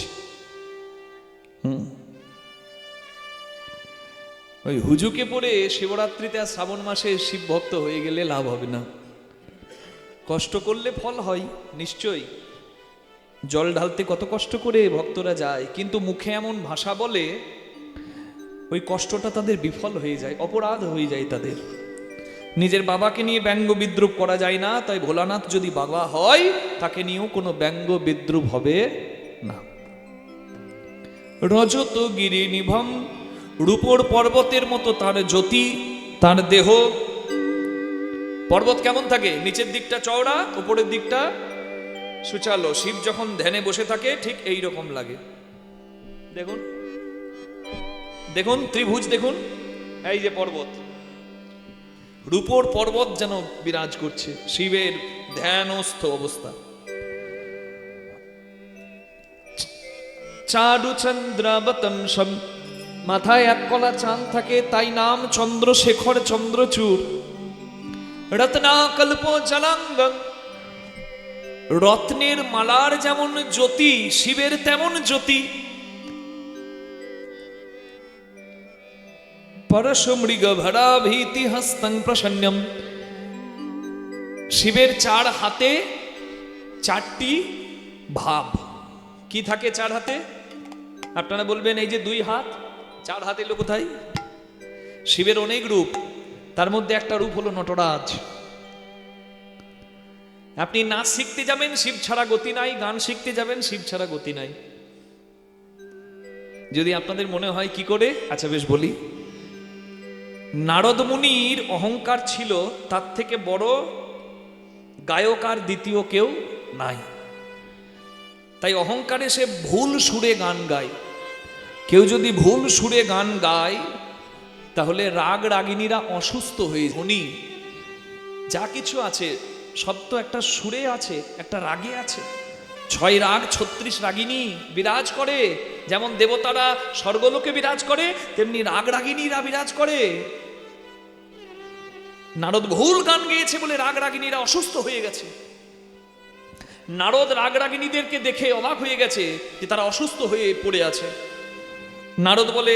ওই হুজুকে পড়ে শিবরাত্রিতে আর শ্রাবণ মাসে শিব ভক্ত হয়ে গেলে লাভ হবে না। কষ্ট করলে ফল হয় নিশ্চয়ই। জল ঢালতে কত কষ্ট করে ভক্তরা যায়, কিন্তু মুখে এমন ভাষা বলে ওই কষ্টটা তাদের বিফল হয়ে যায়, অপরাধ হয়ে যায় তাদের। নিজের বাবাকে নিয়ে ব্যঙ্গ বিদ্রুপ করা যায় না, তাই ভোলানাথ যদি বাবা হয় তাকে নিয়েও কোনো ব্যঙ্গ বিদ্রুপ হবে না। রজত গিরি নিভম, রূপোর পর্বতের মতো তার জ্যোতি, তার দেহ। পর্বত কেমন থাকে? নিচের দিকটা চওড়া, উপরের দিকটা সুচালো। শিব যখন ধ্যানে বসে থাকে ঠিক এই রকম লাগে। দেখুন দেখুন ত্রিভুজ দেখুন, এই যে পর্বত, রূপোর পর্বত যেন বিরাজ করছে, শিবের ধ্যানস্থ অবস্থা। চারু চন্দ্রাবতম শম, মাথায় এক কলা চাঁদ থাকে, তাই নাম চন্দ্রশেখর চন্দ্রচূড়। রত্নাকল্প জলাঙ্গম, রত্নের মালার যেমন জ্যোতি শিবের তেমন জ্যোতি। পরশমৃগ ভরা ভীতি হস্তং প্রসন্নম, শিবের চার হাতে চারটি ভাব। কি থাকে চার হাতে? আপনারা বলবেন এই যে দুই হাত, চার হাত এলো কোথায়? শিবের অনেক রূপ, তার মধ্যে একটা রূপ হলো নটরাজ। আপনি নাচ শিখতে যাবেন, শিব ছাড়া গতি নাই। গান শিখতে যাবেন, শিব ছাড়া গতি নাই। যদি আপনাদের মনে হয় কি করে, আচ্ছা বেশ বলি। নারদ মুনির অহংকার ছিল, তার থেকে বড় গায়ক আর দ্বিতীয় কেউ নাই। তাই অহংকারে সে ভুল সুরে গান গায়। কেউ যদি ভুল সুরে গান গায় তাহলে রাগ রাগিনীরা অসুস্থ হয়ে যায়। উনি যা কিছু আছে সব তো একটা সুরে আছে, একটা রাগে আছে। 6 রাগ 36 রাগিনী বিরাজ করে। যেমন দেবতারা স্বর্গলোকে বিরাজ করে, তেমনি রাগ রাগিনীরা বিরাজ করে। নারদ ভুল গান গেয়েছে বলে রাগ রাগিনীরা অসুস্থ হয়ে গেছে। নারদ রাগ রাগিনীদেরকে দেখে অবাক হয়ে গেছে যে তারা অসুস্থ হয়ে পড়ে আছে। নারদ বলে,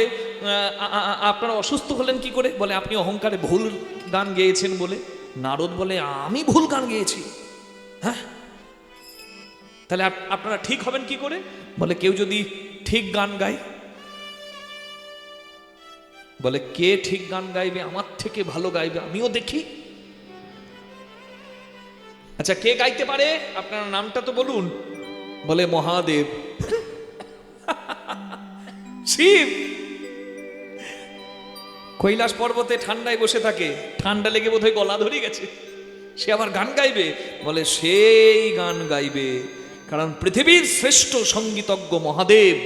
আপনারা অসুস্থ হলেন কি করে? বলে, আপনি অহংকারে ভুল গান গেয়েছেন বলে। নারদ বলে, আমি ভুল গান গেয়েছি? হ্যাঁ, তাহলে আপনারা ঠিক হবেন কি করে? বলে, কেউ যদি ঠিক গান গায়। বলে, কে ঠিক গান গাইবে? আমার থেকে ভালো গাইবে, আমিও দেখি। আচ্ছা, কে গাইতে পারে? আপনার নামটা তো বলুন। বলে, মহাদেব। শিব কৈলাস পর্বতে ঠান্ডায় বসে থাকে, ঠান্ডা লেগে বোধহয় গলা ধরে গেছে, সে আবার গান গাইবে? বলে, সেই গান গাইবে, কারণ পৃথিবীর শ্রেষ্ঠ সঙ্গীতজ্ঞ মহাদেব।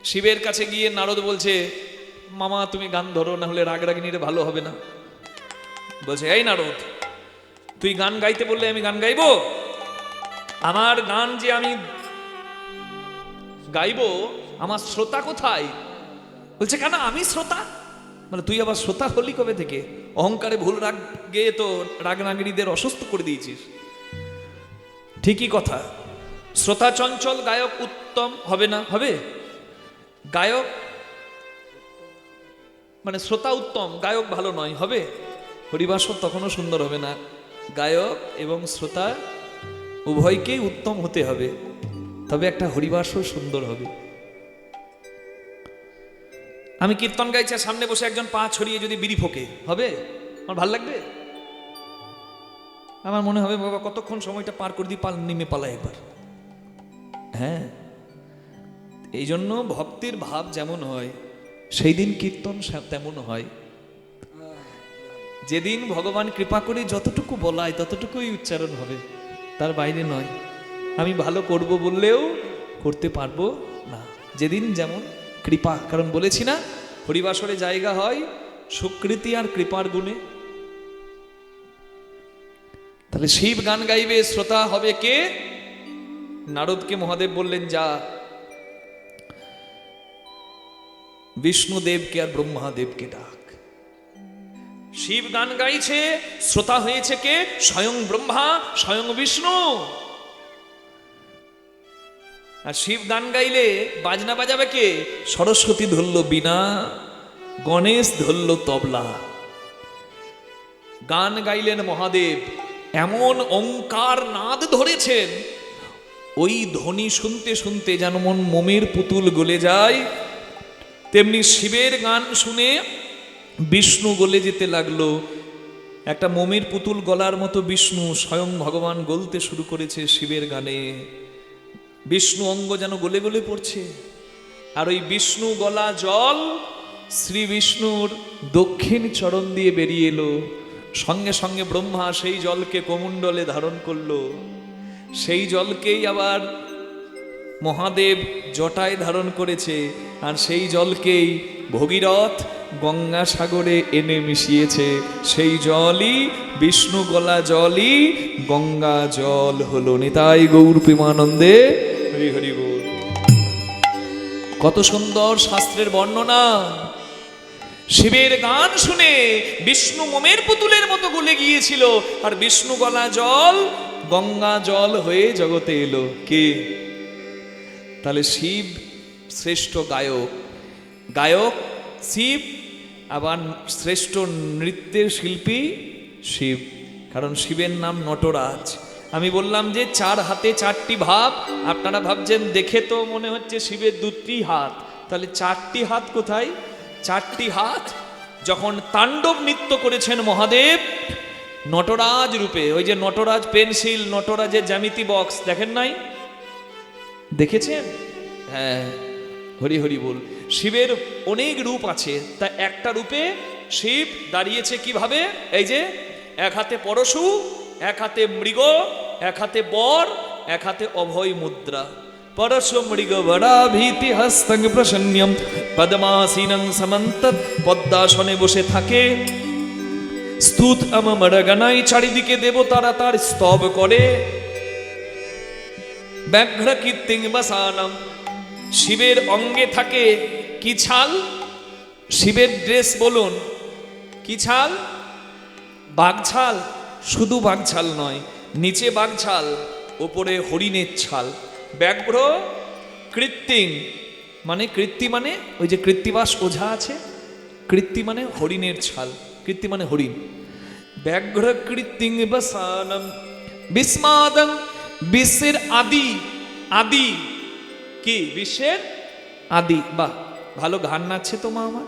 শিবের কাছে গিয়ে নারদ বলছে, মামা তুমি গান ধরো, না হলে রাগ রাগিনীরে ভালো হবে না। বলছে এই নারদ, তুই গান গাইতে বললে আমি গান গাইবো? আমার গান যে আমি গাইবো, আমার শ্রোতা কোথায়? বলছে কেন আমি শ্রোতা? মানে তুই আবার শ্রোতা হলি কবে থেকে? অহংকারে ভুল রাগ গেয়ে তো রাগ রাগিনীদের অসুস্থ করে দিয়েছিস। ঠিকই কথা, শ্রোতা চঞ্চল গায়ক উত্তম হবে না? হবে। গায়ক মানে শ্রোতা উত্তম, গায়ক ভালো নয়, হবে? হরিবাসর তখনও সুন্দর হবে না। গায়ক এবং শ্রোতা উভয়কেই উত্তম হতে হবে, তবে একটা হরিবাসর সুন্দর হবে। আমি কীর্তন গাইছি, সামনে বসে একজন পা ছড়িয়ে যদি বিড়ি ফোকে, হবে? আমার ভাল লাগবে? আমার মনে হবে বাবা কতক্ষণ সময়টা পার করে দিই, নেমে পালাই একবার। হ্যাঁ, এই জন্য ভক্তির ভাব যেমন হয় সেই দিন কীর্তন তেমন হয়। যেদিন ভগবান কৃপা করে যতটুকু বলায় ততটুকুই উচ্চারণ হবে, তার বাইরে নয়। আমি ভালো করব বললেও করতে পারবো না, যেদিন যেমন কৃপা। কারণ বলেছি না, হরিবাসরে জায়গা হয় সুকৃতি আর কৃপার গুণে। তাহলে শিব গান গাইবে, শ্রোতা হবে কে? নারদকে মহাদেব বললেন যা বিষ্ণুদেবকে আর ব্রহ্মাদেবকে ডাক। শিব গান গাইছে, শ্রোতা হয়েছে কে? স্বয়ং ব্রহ্মা, স্বয়ং বিষ্ণু। আর শিব গান গাইলে বাজনা বাজাবে কে? সরস্বতী ধরল বীণা, গণেশ ধরল তবলা। গান গাইলেন মহাদেব, এমন ওঙ্কার নাদ ধরেছেন, ওই ধ্বনি শুনতে শুনতে যেন মন মোমের পুতুল গলে যায়, তেমনি শিবের গান শুনে বিষ্ণু গলে যেতে লাগলো। একটা মোমের পুতুল গলার মতো বিষ্ণু স্বয়ং ভগবান গলতে শুরু করেছে শিবের গানে। বিষ্ণু অঙ্গ যেন গলে গলে পড়ছে। আর ওই বিষ্ণু গলা জল শ্রী বিষ্ণুর দক্ষিণ চরণ দিয়ে বেরিয়ে এলো। সঙ্গে সঙ্গে ব্রহ্মা সেই জলকে কমণ্ডলে ধারণ করলো। সেই জলকেই আবার মহাদেব জটায় ধারণ করেছে, আর সেই জলকেই ভগীরথ গঙ্গা সাগরে এনে মিশিয়েছে। সেই জলই বিষ্ণু গলা জলই গঙ্গা জল হলো। নিতাই গৌর প্রেমানন্দে হরি হরি বল। কত সুন্দর শাস্ত্রের বর্ণনা। শিবের গান শুনে বিষ্ণু মোমের পুতুলের মতো গলে গিয়েছিল, আর বিষ্ণু গলা জল গঙ্গা জল হয়ে জগতে এলো। কে? তাহলে শিব শ্রেষ্ঠ গায়ক, গায়ক শিব, আবার শ্রেষ্ঠ নৃত্যের শিল্পী শিব। কারণ শিবের নাম নটরাজ। আমি বললাম যে চার হাতে চারটি ভাব, আপনারা ভাবছেন দেখে তো মনে হচ্ছে শিবের দুটি হাত, তাহলে চারটি হাত কোথায়? চারটি হাত যখন তাণ্ডব নৃত্য করেছেন মহাদেব নটরাজ রূপে। ওই যে নটরাজ পেন্সিল, নটরাজের জ্যামিতি বক্স দেখেন নাই? দেখেছেন? হ্যাঁ, হরি হরি বল। শিবের অনেক রূপ আছে, তা একটা রূপে শিব দাঁড়িয়েছে কিভাবে? এই যে এক হাতে পরশু, এক হাতে মৃগ, এক হাতে বর, এক হাতে অভয় মুদ্রা। পরশু মৃগ বরা ভীতি হস্তং প্রসন্ন্যম পদ্মাসীনং সমন্তত, পদ্মাসনে বসে থাকে। স্তুত আমরগণাই, চারিদিকে দেবতারা তার স্তব করে। ব্যাঘ্র কীর্তিং বসানম, শিবের অঙ্গে থাকে কি ছাল? শিবের ড্রেস বলুন কি ছাল? বাঘছাল। শুধু বাঘছাল নয়, নিচে বাঘছাল, ওপরে হরিণের ছাল। ব্যাঘ্র কৃত্তিং মানে, কৃত্তি মানে ওই যে কৃত্তিবাস ওঝা আছে, কৃত্তি মানে হরিণের ছাল, কৃত্তি মানে হরিণ। ব্যাঘ্র কৃত্তিং বসানম বিস্মাদং, বিশ্বের আদি। আদি কি? বিশ্বের আদি। বাহ, ভালো গান নাচছে তো মা আমার।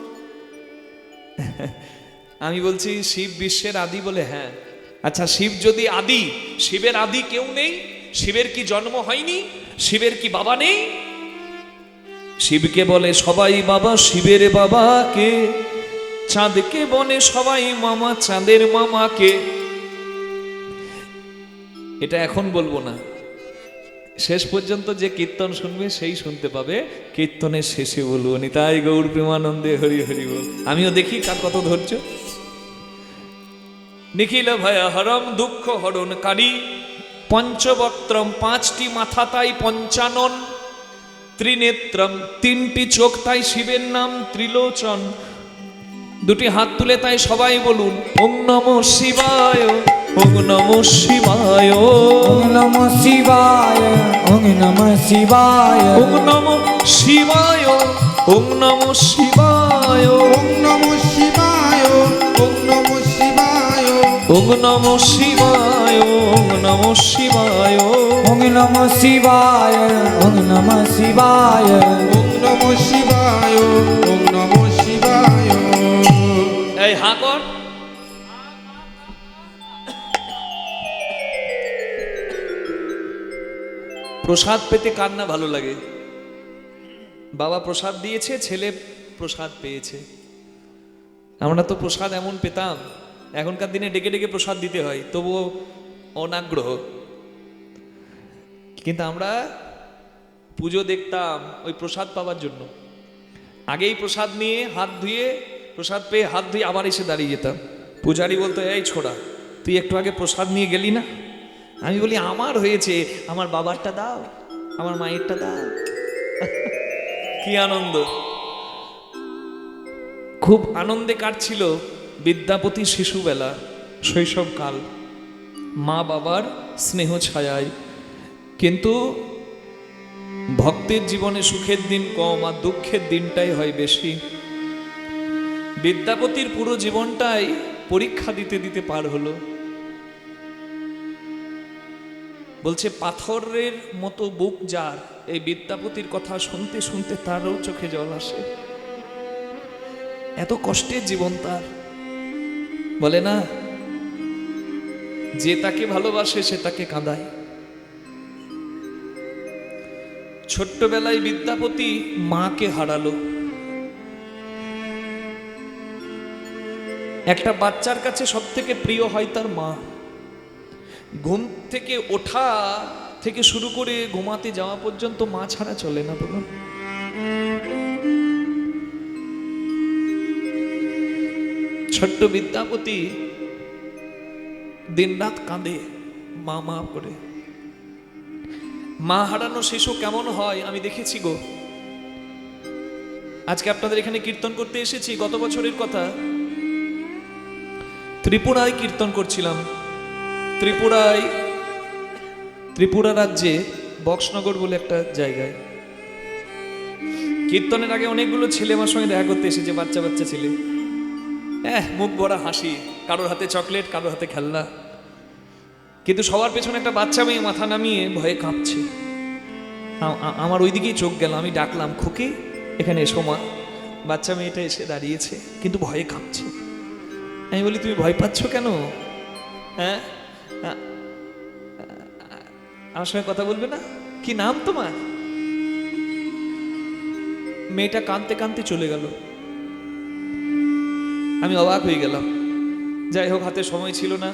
আমি বলছি শিব বিশ্বের আদি বলে। হ্যাঁ, আচ্ছা শিব যদি আদি, শিবের আদি কেউ নেই? শিবের কি জন্ম হয়নি? শিবের কি বাবা নেই? শিবকে বলে সবাই বাবা, শিবের বাবা কে? চাঁদকে বলে সবাই মামা, চাঁদের মামা কে? এটা এখন বলবো না, শেষ পর্যন্ত যে কীর্তন শুনবে সেই শুনতে পাবে। কীর্তনের শেষে বলবো নিতাই গৌর প্রেমানন্দে হরি হরি বল। আমিও দেখি কার কত ধৈর্য। নিখিল ভয়া হরম দুঃখ হরণকারী, পঞ্চবক্ত্রম পাঁচটি মাথা তাই পঞ্চানন, ত্রিনেত্রম তিনটি চোখ তাই শিবের নাম ত্রিলোচন। দুটি হাত তুলে তাই সবাই বলুন ওং নমঃ শিবায়, ওং নমঃ শিবায়, ওং নমঃ শিবায়, ওং নমঃ শিবায়, ওং নমঃ শিবায়, ওং নমঃ শিবায়, ওং নমঃ শিবায়, ওং নমঃ শিবায়, ওং নমঃ শিবায়, ওং নমঃ শিবায়, ওং নমঃ শিবায়, ওং নমঃ শিবায়। ওং নমঃ শিবায়, ওং নমঃ শিবায়। এই হাঁ কর। প্রসাদ পেতে কার না ভালো লাগে? বাবা প্রসাদ দিয়েছে, ছেলে প্রসাদ পেয়েছে। আমরা তো প্রসাদ এমন পেতাম, এখনকার দিনে ডেকে ডেকে প্রসাদ দিতে হয়, তবুও অনাগ্রহ। কিন্তু আমরা পুজো দেখতাম ওই প্রসাদ পাওয়ার জন্য। আগেই প্রসাদ নিয়ে হাত ধুয়ে, প্রসাদ পেয়ে হাত ধুয়ে আবার এসে দাঁড়িয়ে যেতাম। পূজারি বলতো এই ছোড়া, তুই একটু আগে প্রসাদ নিয়ে গেলি না? আমি বলি আমার হয়েছে, আমার বাবারটা দাও, আমার মায়েরটা দাও। কি আনন্দ! খুব আনন্দে কাটছিল বিদ্যাপতি শিশুবেলা, শৈশবকাল, মা বাবার স্নেহ ছায়ায়। কিন্তু ভক্তের জীবনে সুখের দিন কম আর দুঃখের দিনটাই হয় বেশি। বিদ্যাপতির পুরো জীবনটাই পরীক্ষা দিতে দিতে পার হলো। বলছে পাথরের মতো বুক যার, এই বিদ্যাপতির কথা শুনতে শুনতে তারও চোখে জল আসে। এত কষ্টের জীবন তার। বলে না, যে তাকে ভালোবাসে সে তাকে কাঁদায়। ছোট্টবেলায় বিদ্যাপতি মাকে হারালো। একটা বাচ্চার কাছে সব থেকে প্রিয় হয় তার মা। ঘুম থেকে ওঠা থেকে শুরু করে ঘুমাতে যাওয়া পর্যন্ত মা ছাড়া চলে না, বলুন। ছোট্ট বিদ্যাপতি দিনরাত কাঁদে মা মা করে। মা হারানো শিশু কেমন হয় আমি দেখেছি গো। আজকে আপনাদের এখানে কীর্তন করতে এসেছি, গত বছরের কথা। ত্রিপুরায় কীর্তন করছিলাম। ত্রিপুরা রাজ্যে বক্সনগর বলে একটা জায়গায়। কীর্তনের আগে অনেকগুলো ছেলে আমার সঙ্গে দেখা করতে এসেছে, বাচ্চা বাচ্চা ছেলে। মুখ ভরা হাসি, কারোর হাতে চকলেট, কারোর হাতে খেলনা। কিন্তু সবার পেছনে একটা বাচ্চা মেয়ে মাথা নামিয়ে ভয়ে কাঁপছে। আমার ওই দিকেই চোখ গেল। আমি ডাকলাম, খুকি এখানে এসো মা। বাচ্চা মেয়েটা এসে দাঁড়িয়েছে, কিন্তু ভয়ে কাঁপছে। আমি বলি, তুমি ভয় পাচ্ছ কেন? হ্যাঁ, আমার সঙ্গে কথা বলবে না? কি নাম তোমার? মেয়েটা কাঁদতে কাঁদতে চলে গেল। আমি অবাক হয়ে গেলাম। যাই হোক, হাতে সময় ছিল না।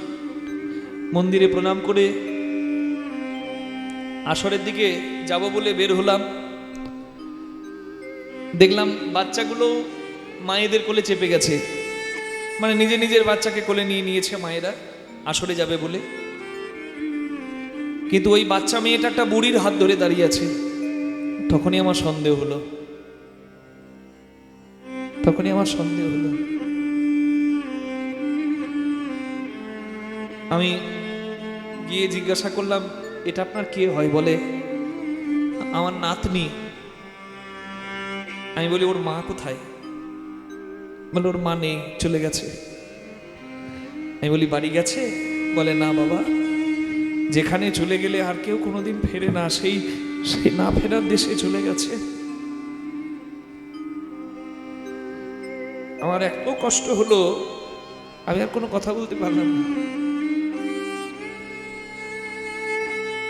মন্দিরে প্রণাম করে আসরের দিকে যাব বলে বের হলাম। দেখলাম বাচ্চাগুলো মায়েদের কোলে চেপে গেছে, মানে নিজের বাচ্চাকে কোলে নিয়ে নিয়েছে মায়েরা আসরে যাবে বলে। কিন্তু ওই বাচ্চা মেয়েটা একটা বুড়ির হাত ধরে দাঁড়িয়ে আছে। তখনই আমার সন্দেহ হলো। আমি গিয়ে জিজ্ঞাসা করলাম, এটা আপনার কে হয়? বলে আমার নাতনি। আমি বলি, ওর মা কোথায়? বলে ওর মা নেই, চলে গেছে। আমি বলি, বাড়ি গেছে? বলে না বাবা, যেখানে চলে গেলে আর কেউ কোনোদিন ফেরে না, সেই না ফেরার দেশে চলে গেছে। আমার এত কষ্ট হলো, আমি আর কোনো কথা বলতে পারলাম না।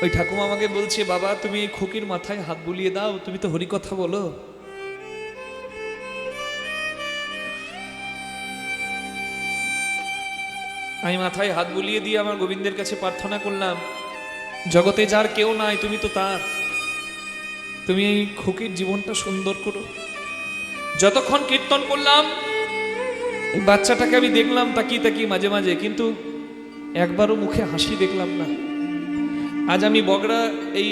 ওই ঠাকুমা আমাকে বলছে, বাবা তুমি এই খুকির মাথায় হাত বুলিয়ে দাও, তুমি তো হরি কথা বলো। আমি মাথায় হাত বুলিয়ে দিয়ে আমার গোবিন্দের কাছে প্রার্থনা করলাম, জগতে যার কেউ নাই, তুমি তো তার। তুমি এই খুকির জীবনটা সুন্দর করো। যতক্ষণ কীর্তন করলাম এই বাচ্চাটাকে আমি দেখলাম তাকিয়ে তাকিয়ে মাঝে মাঝে, কিন্তু একবারও মুখে হাসি দেখলাম না। আজ আমি বগড়া এই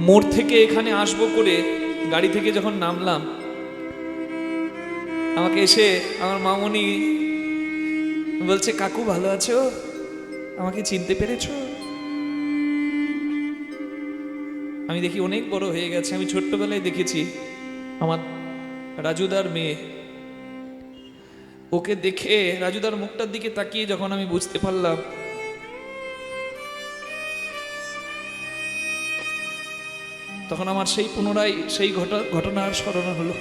মোড় থেকে এখানে আসবো করে গাড়ি থেকে যখন নামলাম, আমাকে এসে আমার মামনি বলছে, কাকু ভালো আছো? আমাকে চিনতে পেরেছো? আমি দেখি অনেক বড় হয়ে গেছে। আমি ছোট্টবেলায় দেখেছি আমার রাজুদার মেয়ে, ওকে দেখে রাজুদার মুখটার দিকে তাকিয়ে যখন আমি বুঝতে পারলাম তখন আমার সেই পুনরায় সেই ঘটনার স্মরণ হলো।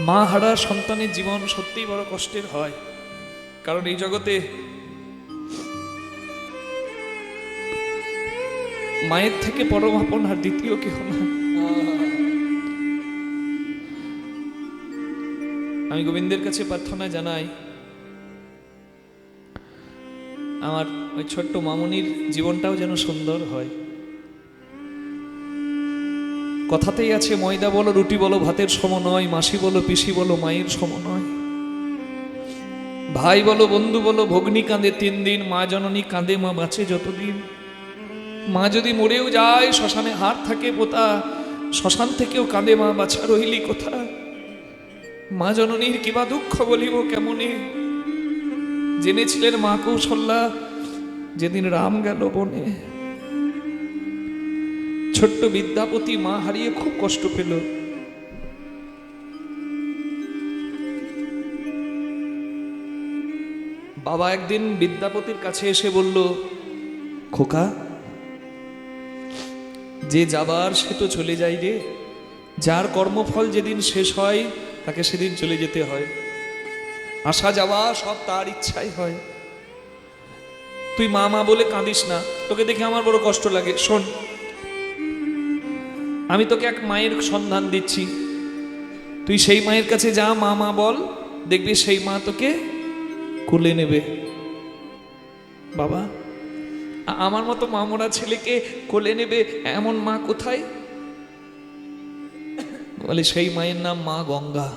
মা হারা সন্তানের জীবন সত্যিই বড় কষ্টের হয়, কারণ এই জগতে মায়ের থেকে পরম আপন আর দ্বিতীয় কেউ না। আমি গোবিন্দের কাছে প্রার্থনা জানাই আমার ওই ছোট্ট মামুনির জীবনটাও যেন সুন্দর হয়। কথাতেই আছে, ময়দা বলো রুটি বলো ভাতের সম নয়, মাসি বলো পিসি বলো মায়ের সম নয়, ভাই বলো বন্ধু বলো ভগ্নী কাঁদে 3 দিন, মা জননী কাঁদে মা বাঁচে যতদিন। মা যদি মরেও যায় শ্মশানে হাড় থাকে পোতা, শ্মশান থেকেও কাঁদে মা বাছা রহিলি কোথা। মা জননীর কিবা দুঃখ বলিব কেমনে, জেনেছিলেন মা কৌশল্যা যেদিন রাম গেল বনে। ছোট্ট বিদ্যাপতি মা হারিয়ে খুব কষ্ট পেল। বাবা একদিন বিদ্যাপতির কাছে এসে বলল, খোকা, যে যাবার সে তো চলে যায় রে, যার কর্মফল যেদিন শেষ হয় তাকে সেদিন চলে যেতে হয়, আসা যাওয়া সব তার ইচ্ছাই হয়। তুই মা মা বলে কাঁদিস না, তোকে দেখে আমার বড় কষ্ট লাগে। শোন, আমি তোকে এক মায়ের সন্ধান দিচ্ছি, তুই সেই মায়ের কাছে যা, মা মা বল, দেখবি সেই মা তোকে কোলে নেবে। বাবা, আমার মতো মামরা ছেলেকে কোলে নেবে এমন মা কোথায়? বলে সেই মায়ের নাম মা গঙ্গা।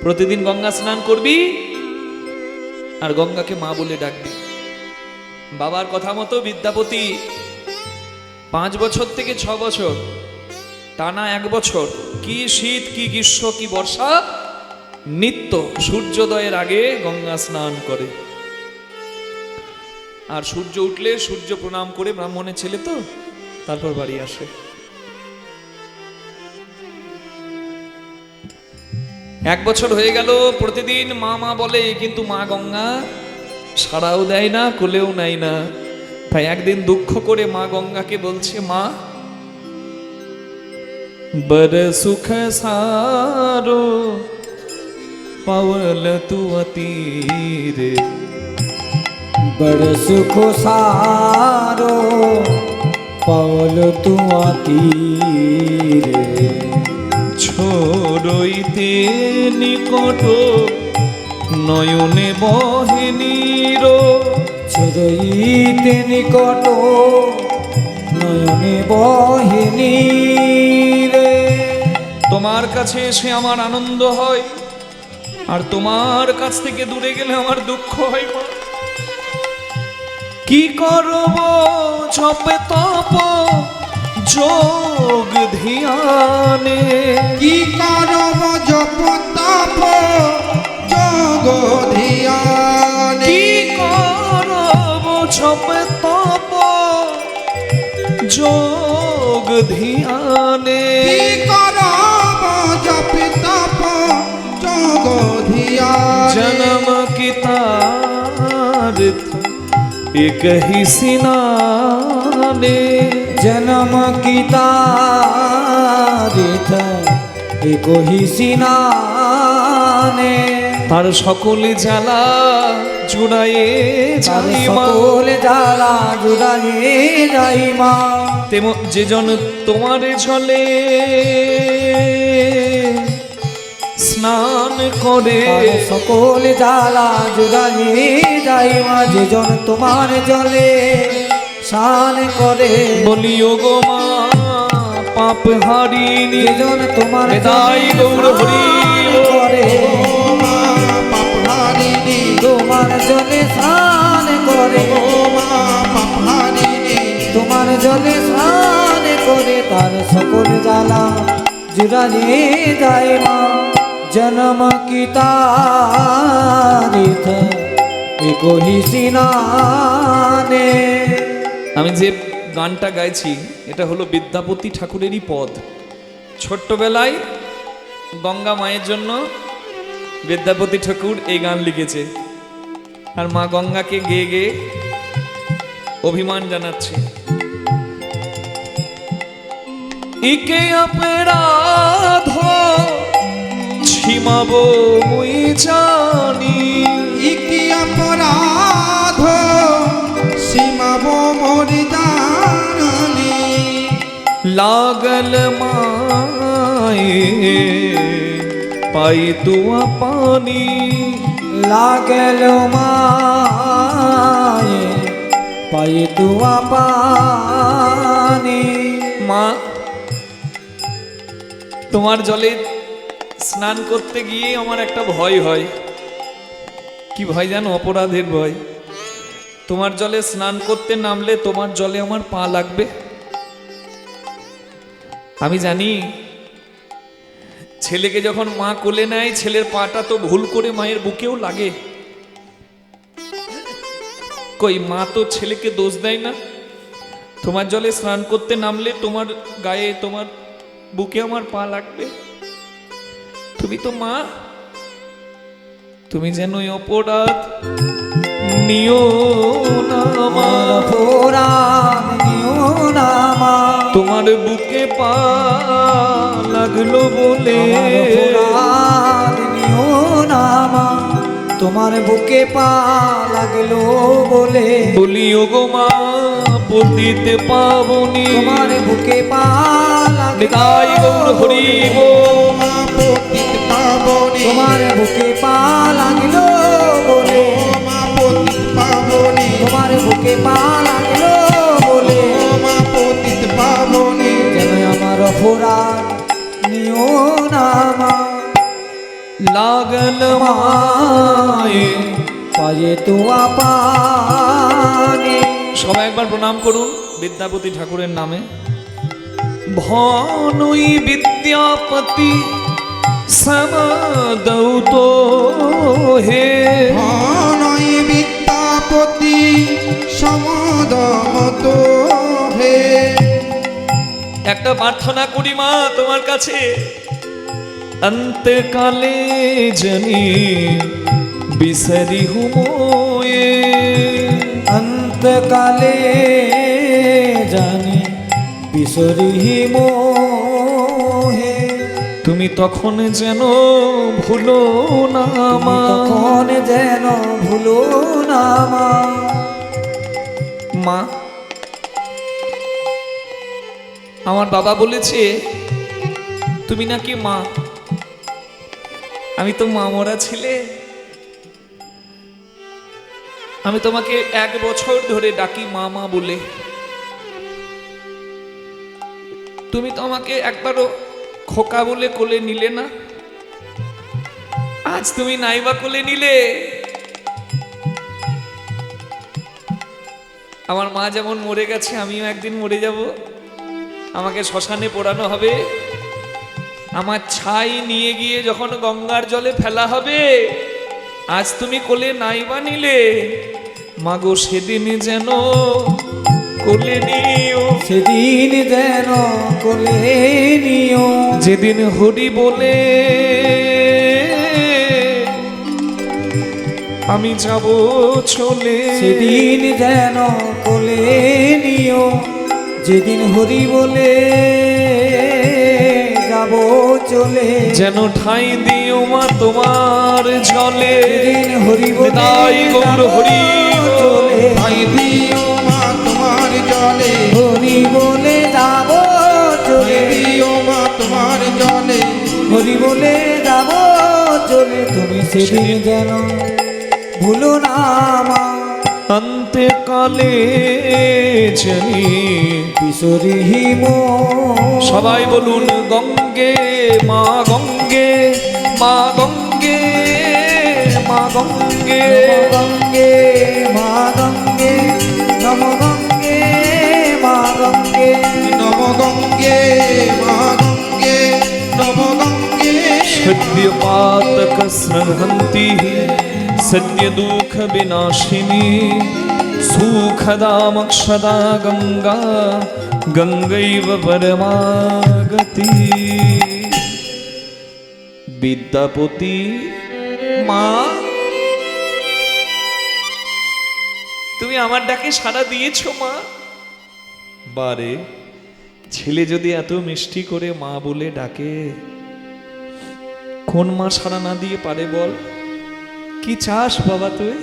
প্রতিদিন গঙ্গা স্নান করবি আর গঙ্গাকে মা বলে ডাকবি। বাবার কথা মতো বিদ্যাপতি 5 বছর থেকে 6 বছর টানা 1 বছর, কি শীত কি গ্রীষ্ম কি বর্ষা, নিত্য সূর্যোদয়ের আগে গঙ্গা স্নান করে। আর সূর্য উঠলে সূর্য প্রণাম করে, ব্রাহ্মণের ছেলে তো, তারপর বাড়ি আসে। এক বছর হয়ে গেল, প্রতিদিন মা মা বলে, কিন্তু মা গঙ্গা সাড়াও দেয় না, কোলেও নেয় না। তাই একদিন দুঃখ করে মা গঙ্গাকে বলছে, মা बर सुख सारो पवल तू अतीरे, बड़ सुख सारो पवल तू तीरे। छोड़ते निकट नयने बहे नीर, ছড়াইতে নিকট নয়নে বহে নীরে। তোমার কাছে এসে আমার আনন্দ হয়, আর তোমার কাছ থেকে দূরে গেলে আমার দুঃখ হয়। মা, কি করব ছপে তপ যোগ ধ্যানে, কি করব জপ তপ যোগ ধ্যানে, কি করব ছপে তপ যোগ ধ্যানে, কি করব জপ তপ যোগ ধ্যানে। जन्म की तारीफ एक ही सिनाने, जन्म की तारीख एक ही सिनाने। তার সকলে জ্বালা জুড়ায়ে তার যাই মা, সকল জ্বালা জুড়ায়ে যাই মা। তেমন যে জন তোমারে চলে স্নান করে তার সকল জ্বালা জুড়াইয়ে যাই মা যেজন তোমার জলে স্নান করে বলিও গো মা পাপ হারিনি যেজন তোমার হৃদয় গৌর হরি করে মা পাপহারিণী তোমার জলে স্নান করে মা পাপহারিণী তোমার জলে স্নান করে তার সকল জ্বালা জুড়াইয়ে যায় মা জন্ম কি তারিথ একহি সিনানে। আমি যে গানটা গাইছি এটা হলো বিদ্যাপতি ঠাকুরেরই পদ। ছোট্টবেলায় গঙ্গা মায়ের জন্য বিদ্যাপতি ঠাকুর এই গান লিখেছে, আর মা গঙ্গাকে গেয়ে গেয়ে অভিমান জানাচ্ছে। ইকে অপরাধ ছিমাবো মুই জানি, ইকি অপরাধ সীমাব মরি জানি लागल माए पाई तुआ पानी। लागल माए पाई तुआ पानी। মা তোমার জলে স্নান করতে গিয়ে আমার একটা ভয় হয়। কি ভয় জানো? অপরাধের ভয়। তোমার জলে স্নান করতে নামলে তোমার জলে আমার পা লাগবে। আমি জানি ছেলেকে যখন মা কোলে নেয় ছেলের পাটা তো ভুল করে মায়ের বুকেও লাগে। কই মা তো ছেলেকে দোষ দেয় না। তোমার জলে স্নান করতে নামলে তোমার গায়ে তোমার বুকে আমার পা লাগবে। তুমি তো মা, তুমি যেন ওই অপরাধ নিও না মা। আমার অপরাধ নিও না মা। তোমার বুকে পা লাগলো বলে আমার অপরাধ নিও না মা। তোমার বুকে পা লাগলো বলে বলিও গো মা পতিতে পাবনি। তোমার বুকে পা নিতাই গৌর হরি লাগলো মা পতিত পাবনী তোমার বুকে পা লাগলো বলে মা পতিত পাবনী তোমার বুকে পা লাগলো বলে মা পতিত পাবনী যেন আমার অপরাধ নিও না মা। লাগল মায়ে। পায়ে তুয়া পানি। সবাই একবার প্রণাম করুন বিদ্যাপতি ঠাকুরের নামে। ভনই বিদ্যাপতি সমদৌ তো হে। নয় বিদ্যাপতি সমদমত হে একটা প্রার্থনা করি মা তোমার কাছে, অন্তকালে জনি বিসরি হুমোয়ে। অন্তকালে জানি বিসরি মোহে। তুমি তখন যেন ভুলো না মা। তখন যেন ভুলো না মা। মা আমার বাবা বলেছে তুমি নাকি মা। আমি তো মা মরা ছেলে। আমি তোমাকে 1 বছর ধরে ডাকি মা মা বলে। তুমি তো আমাকে একবারও খোকা বলে কোলে নিলে না। আজ তুমি নাইবা কোলে নিলে। আমার মা যেমন মরে গেছে আমিও একদিন মরে যাব। আমাকে শ্মশানে পোড়ানো হবে। আমার ছাই নিয়ে গিয়ে যখন গঙ্গার জলে ফেলা হবে, আজ তুমি কোলে নাইবা নিলে। মাগো সেদিন যেন কোলে নিও। সেদিন যেন কোলে নিও। যেদিন হরি বলে আমি যাব চলে। সেদিন যেন কোলে নিও। যেদিন হরি বলে যাব চলে। যেন ঠাই দিও মা তোমার জলে। যেদিন হরি বলে নিতাই গৌর হরি চলে। ভাই দিও মা তোমার জলে হরি বলে যাব ভাই চলে। দিও মা তোমার জলে হরি বলে যাব চলে তুমি সেদিন যেন ভুলো না মা। অন্ত্যকালে জানি কিশোরী হিমো সবাই বলুন গঙ্গে মা গঙ্গে মা গঙ্গে মা গঙ্গে গঙ্গে মা গঙ্গে নম গঙ্গে মা গঙ্গে নম গঙ্গে মা গঙ্গে নম গঙ্গে সদ্য পাতক স্রহন্তি সদ্য দুঃখ বিনাশিনী সুখদামক্ষদা গঙ্গা গঙ্গৈব পরমাগতি। বিদ্যাপতি মা তুমি আমার ডাকে সাড়া দিয়েছো মা। বারে ছেলে যদি এত মিষ্টি করে মা বলে ডাকে, কোন মা সাড়া না দিয়ে পারে বল? কি চাস বাবা তুই?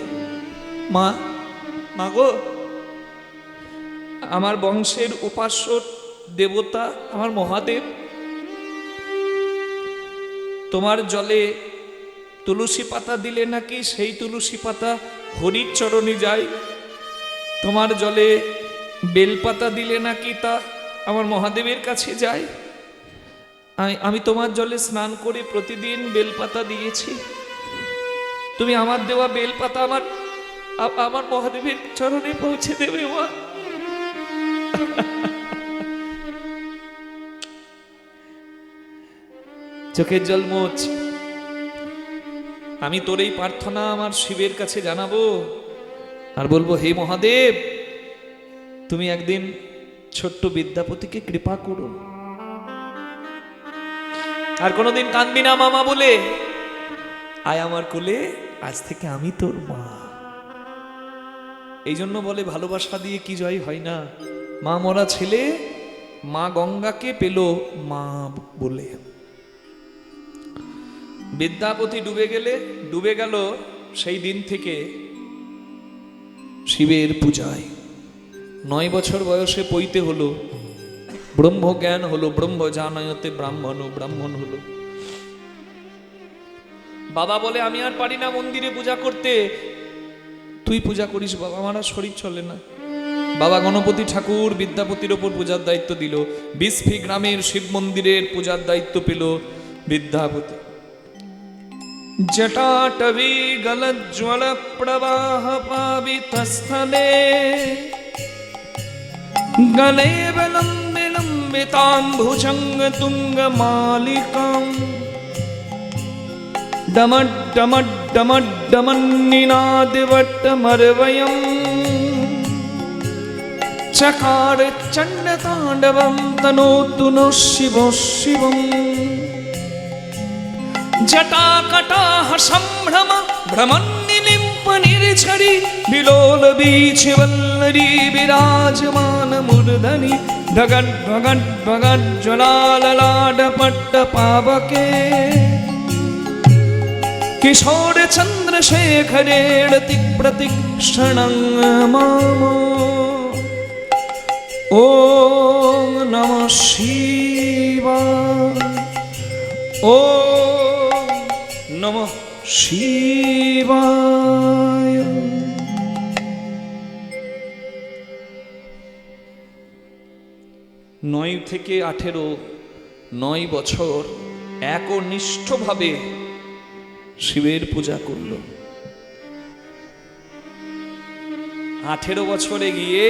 মা মাগো, আমার বংশের উপাস্য দেবতা আমার মহাদেব তোমার জলে তুলসী পাতা দিলে নাকি সেই তুলসী পাতা হরির চরণে যায়, তোমার জলে বেলপাতা দিলে নাকি তা আমার মহাদেবের কাছে যায়। আমি তোমার জলে স্নান করে প্রতিদিন বেলপাতা দিয়েছি, তুমি আমার দেওয়া বেলপাতা আমার আমার মহাদেবের চরণে পৌঁছে দেবে মা। চোখের জল মোচ, আমি তোর এই প্রার্থনা আমার শিবের কাছে জানাবো আর বলবো, হে মহাদেব তুমি একদিন ছোট্ট বিদ্যাপতিকে কৃপা করো, আর কোনোদিন কাঁদবি না মামা বলে, আয় আমার কোলে, আজ থেকে আমি তোর মা। এই জন্য বলে ভালোবাসা দিয়ে কি জয় হয় না। মা মরা ছেলে মা গঙ্গাকে পেল মা বলে। বিদ্যাপতি ডুবে গেল সেই দিন থেকে শিবের পূজায়। 9 বছর বয়সে পৈতে হলো, ব্রহ্ম জ্ঞান হলো, ব্রহ্ম জানায়তে ব্রাহ্মণ হলো। বাবা বলে আমি আর পারি না মন্দিরে পূজা করতে, তুই পূজা করিস বাবা, আমার আর শরীর চলে না। বাবা গণপতি ঠাকুর বিদ্যাপতির ওপর পূজার দায়িত্ব দিল। বিসফি গ্রামের শিব মন্দিরের পূজার দায়িত্ব পেল বিদ্যাপতি। জটাটবি গলজ্জ্বল প্রবাহ পাবিতস্থলে গলে বিলম্বিতাম্বুজঙ্গ তুঙ্গ মালিকাম डमड्डमड्डमड्डमन्निनादिवट्टमर्वयम् चकार चण्डताण्डवं तनोतु नो शिवो शिवम् जटाकटाह सम्भ्रम भ्रमन्निलिम्प निर्झरि विलोल बीचवल्लरी विराजमान मूर्धनि ढगड् ढगड् ढगड् ज्वलाललाडपट्ट पावके किशोर चंद्रशेखरेण तिप्रतिक्षणं मम। ओम नमः शिवाय, ओम नमः शिवाय। নয় থেকে 18, 9 বছর একনিষ্ঠভাবে শিবের পূজা করল। 18 বছরে গিয়ে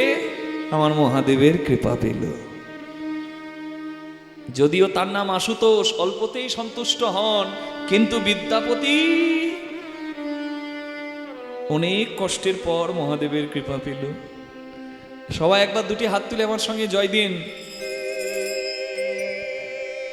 আমার মহাদেবের কৃপা পেল। যদিও তার নাম আশুতোষ, অল্পতেই সন্তুষ্ট হন, কিন্তু বিদ্যাপতি অনেক কষ্টের পর মহাদেবের কৃপা পেল। সবাই একবার দুটি হাত তুলে আমার সঙ্গে জয় দিন।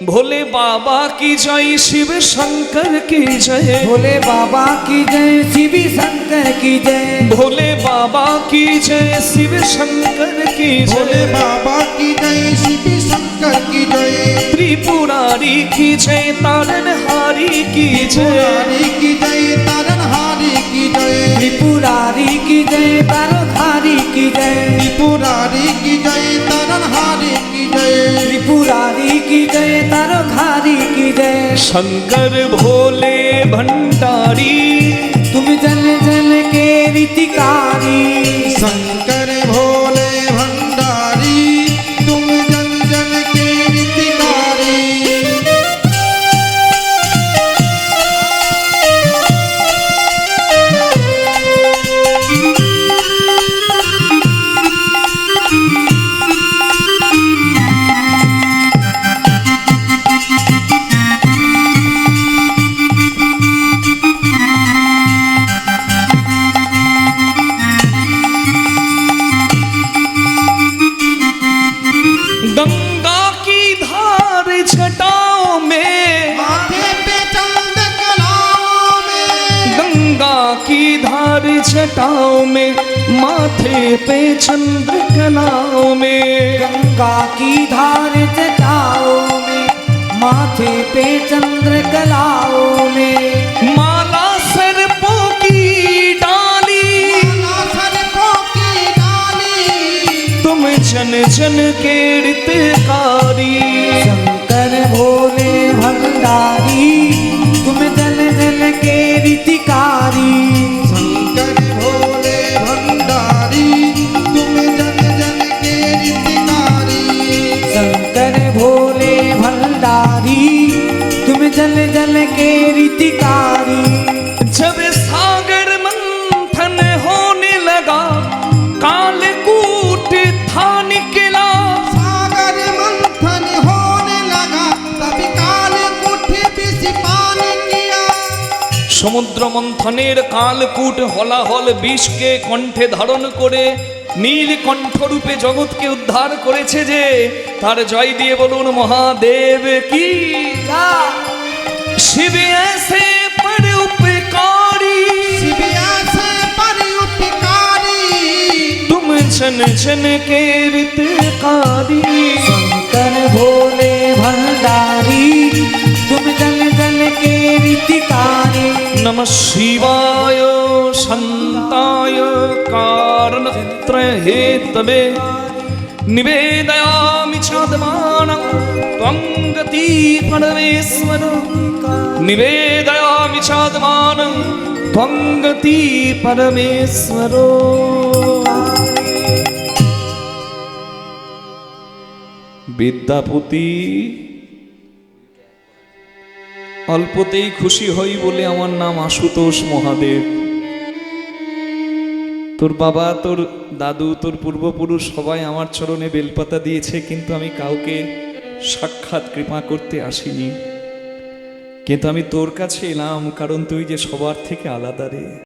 भोले बाबा की जय, शिव शंकर की जय। भोले बाबा की जय, शिव शंकर की जय। भोले बाबा की जय, शिव शंकर की भोले जय। बाबा की जय, शिव शंकर की जय। त्रिपुरारी की जय, तारनहारी की जय। त्रिपुरारी की जय, तारनहारी की जय। त्रिपुरारी की जय, तारनहारी की जय। त्रिपुरारी की जय, तारनहारी की जय। शिवाय त्रिपुरारी की जय तारखारी की जय शंकर भोले भंडारी तुम जल जल के रीतिकारी शंकर भोले भंडारी तुम जन जन के रीतिकारी गंगा की धार छटाओं में माथे पे चंद कलाओं में गंगा की धार छटाओं में माथे पे चंद्र कलाओं में गंगा की धार जटाओं में माथे पे चंद्र कलाओं में माला सर्पों की डाली माला सर्पों की डाली तुम जन जन के रितकारी शंकर भोले भंडारी तुम जल जल के रीतिकारी शंकर भोले भंडारी तुम जन जन के रीतिकारी शंकर भोले भंडारी तुम जल जल के रीतिकारी जब सागर मंथन होने लगा कालकूट था निकला सागर मंथन होने लगा तभी कालकूट विष पान किया সমুদ্র মন্থনের কালকূট হলাহল বিষকে কণ্ঠে ধারণ করে নীল কণ্ঠরূপে জগৎকে উদ্ধার করেছে যে তার জয় দিয়ে বলুন মহাদেব কি শিব ऐसे पर उपकारी शिविया से पर उपकारी तुम जन जन के रितकारी शंकर भोले भंडारी तुम जल जल के रीतिकारी नमः शिवाय शान्ताय कारणत्रय हेतवे निवेदयामि चात्मानं त्वं गति परमेश्वर निवेदयामि चात्मानं त्वं गति परमेश्वर বিদ্যাপতি অল্পতেই খুশি হই বলে আমার নাম আশুতোষ মহাদেব। তোর বাবা, তোর দাদু, তোর পূর্বপুরুষ সবাই আমার চরণে বেলপাতা দিয়েছে, কিন্তু আমি কাউকে সাক্ষাৎ কৃপা করতে আসিনি। কিন্তু আমি তোর কাছে এলাম কারণ তুই যে সবার থেকে আলাদা রে।